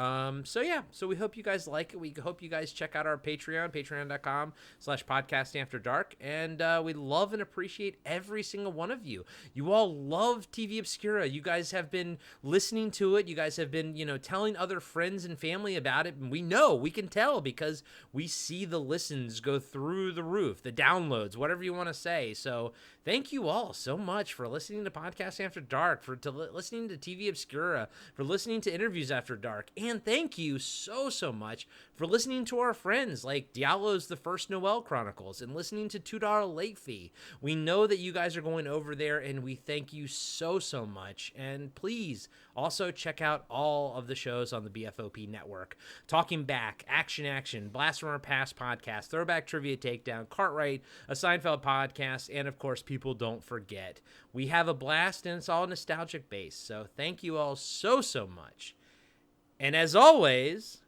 So we hope you guys like it. We hope you guys check out our Patreon, patreon.com/podcastingafterdark. And we love and appreciate every single one of you. You all love TV Obscura. You guys have been listening to it. You guys have been, telling other friends and family about it. And we can tell because we see the listens go through the roof, the downloads, whatever you want to say. So thank you all so much for listening to Podcasting After Dark, for listening to TV Obscura, for listening to Interviews After Dark, and thank you so much for listening to our friends like Diallo's The First Noel Chronicles and listening to $2 Late Fee. We know that you guys are going over there, and we thank you so much. And please also check out all of the shows on the BFOP network: Talking Back, Action, Blast from Our Past podcast, Throwback Trivia Takedown, Cartwright, a Seinfeld podcast, and of course, People Don't Forget. We have a blast, and it's all nostalgic based. So thank you all so much. And as always,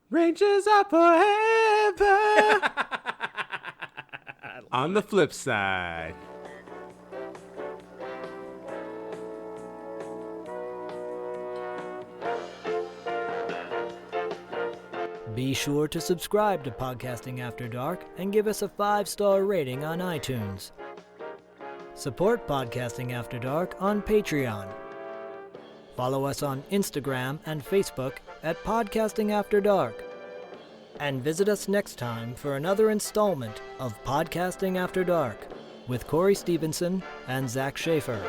Rangers up forever. On the flip side. Be sure to subscribe to Podcasting After Dark and give us a 5-star rating on iTunes. Support Podcasting After Dark on Patreon. Follow us on Instagram and Facebook at Podcasting After Dark. And visit us next time for another installment of Podcasting After Dark with Corey Stevenson and Zach Schaefer.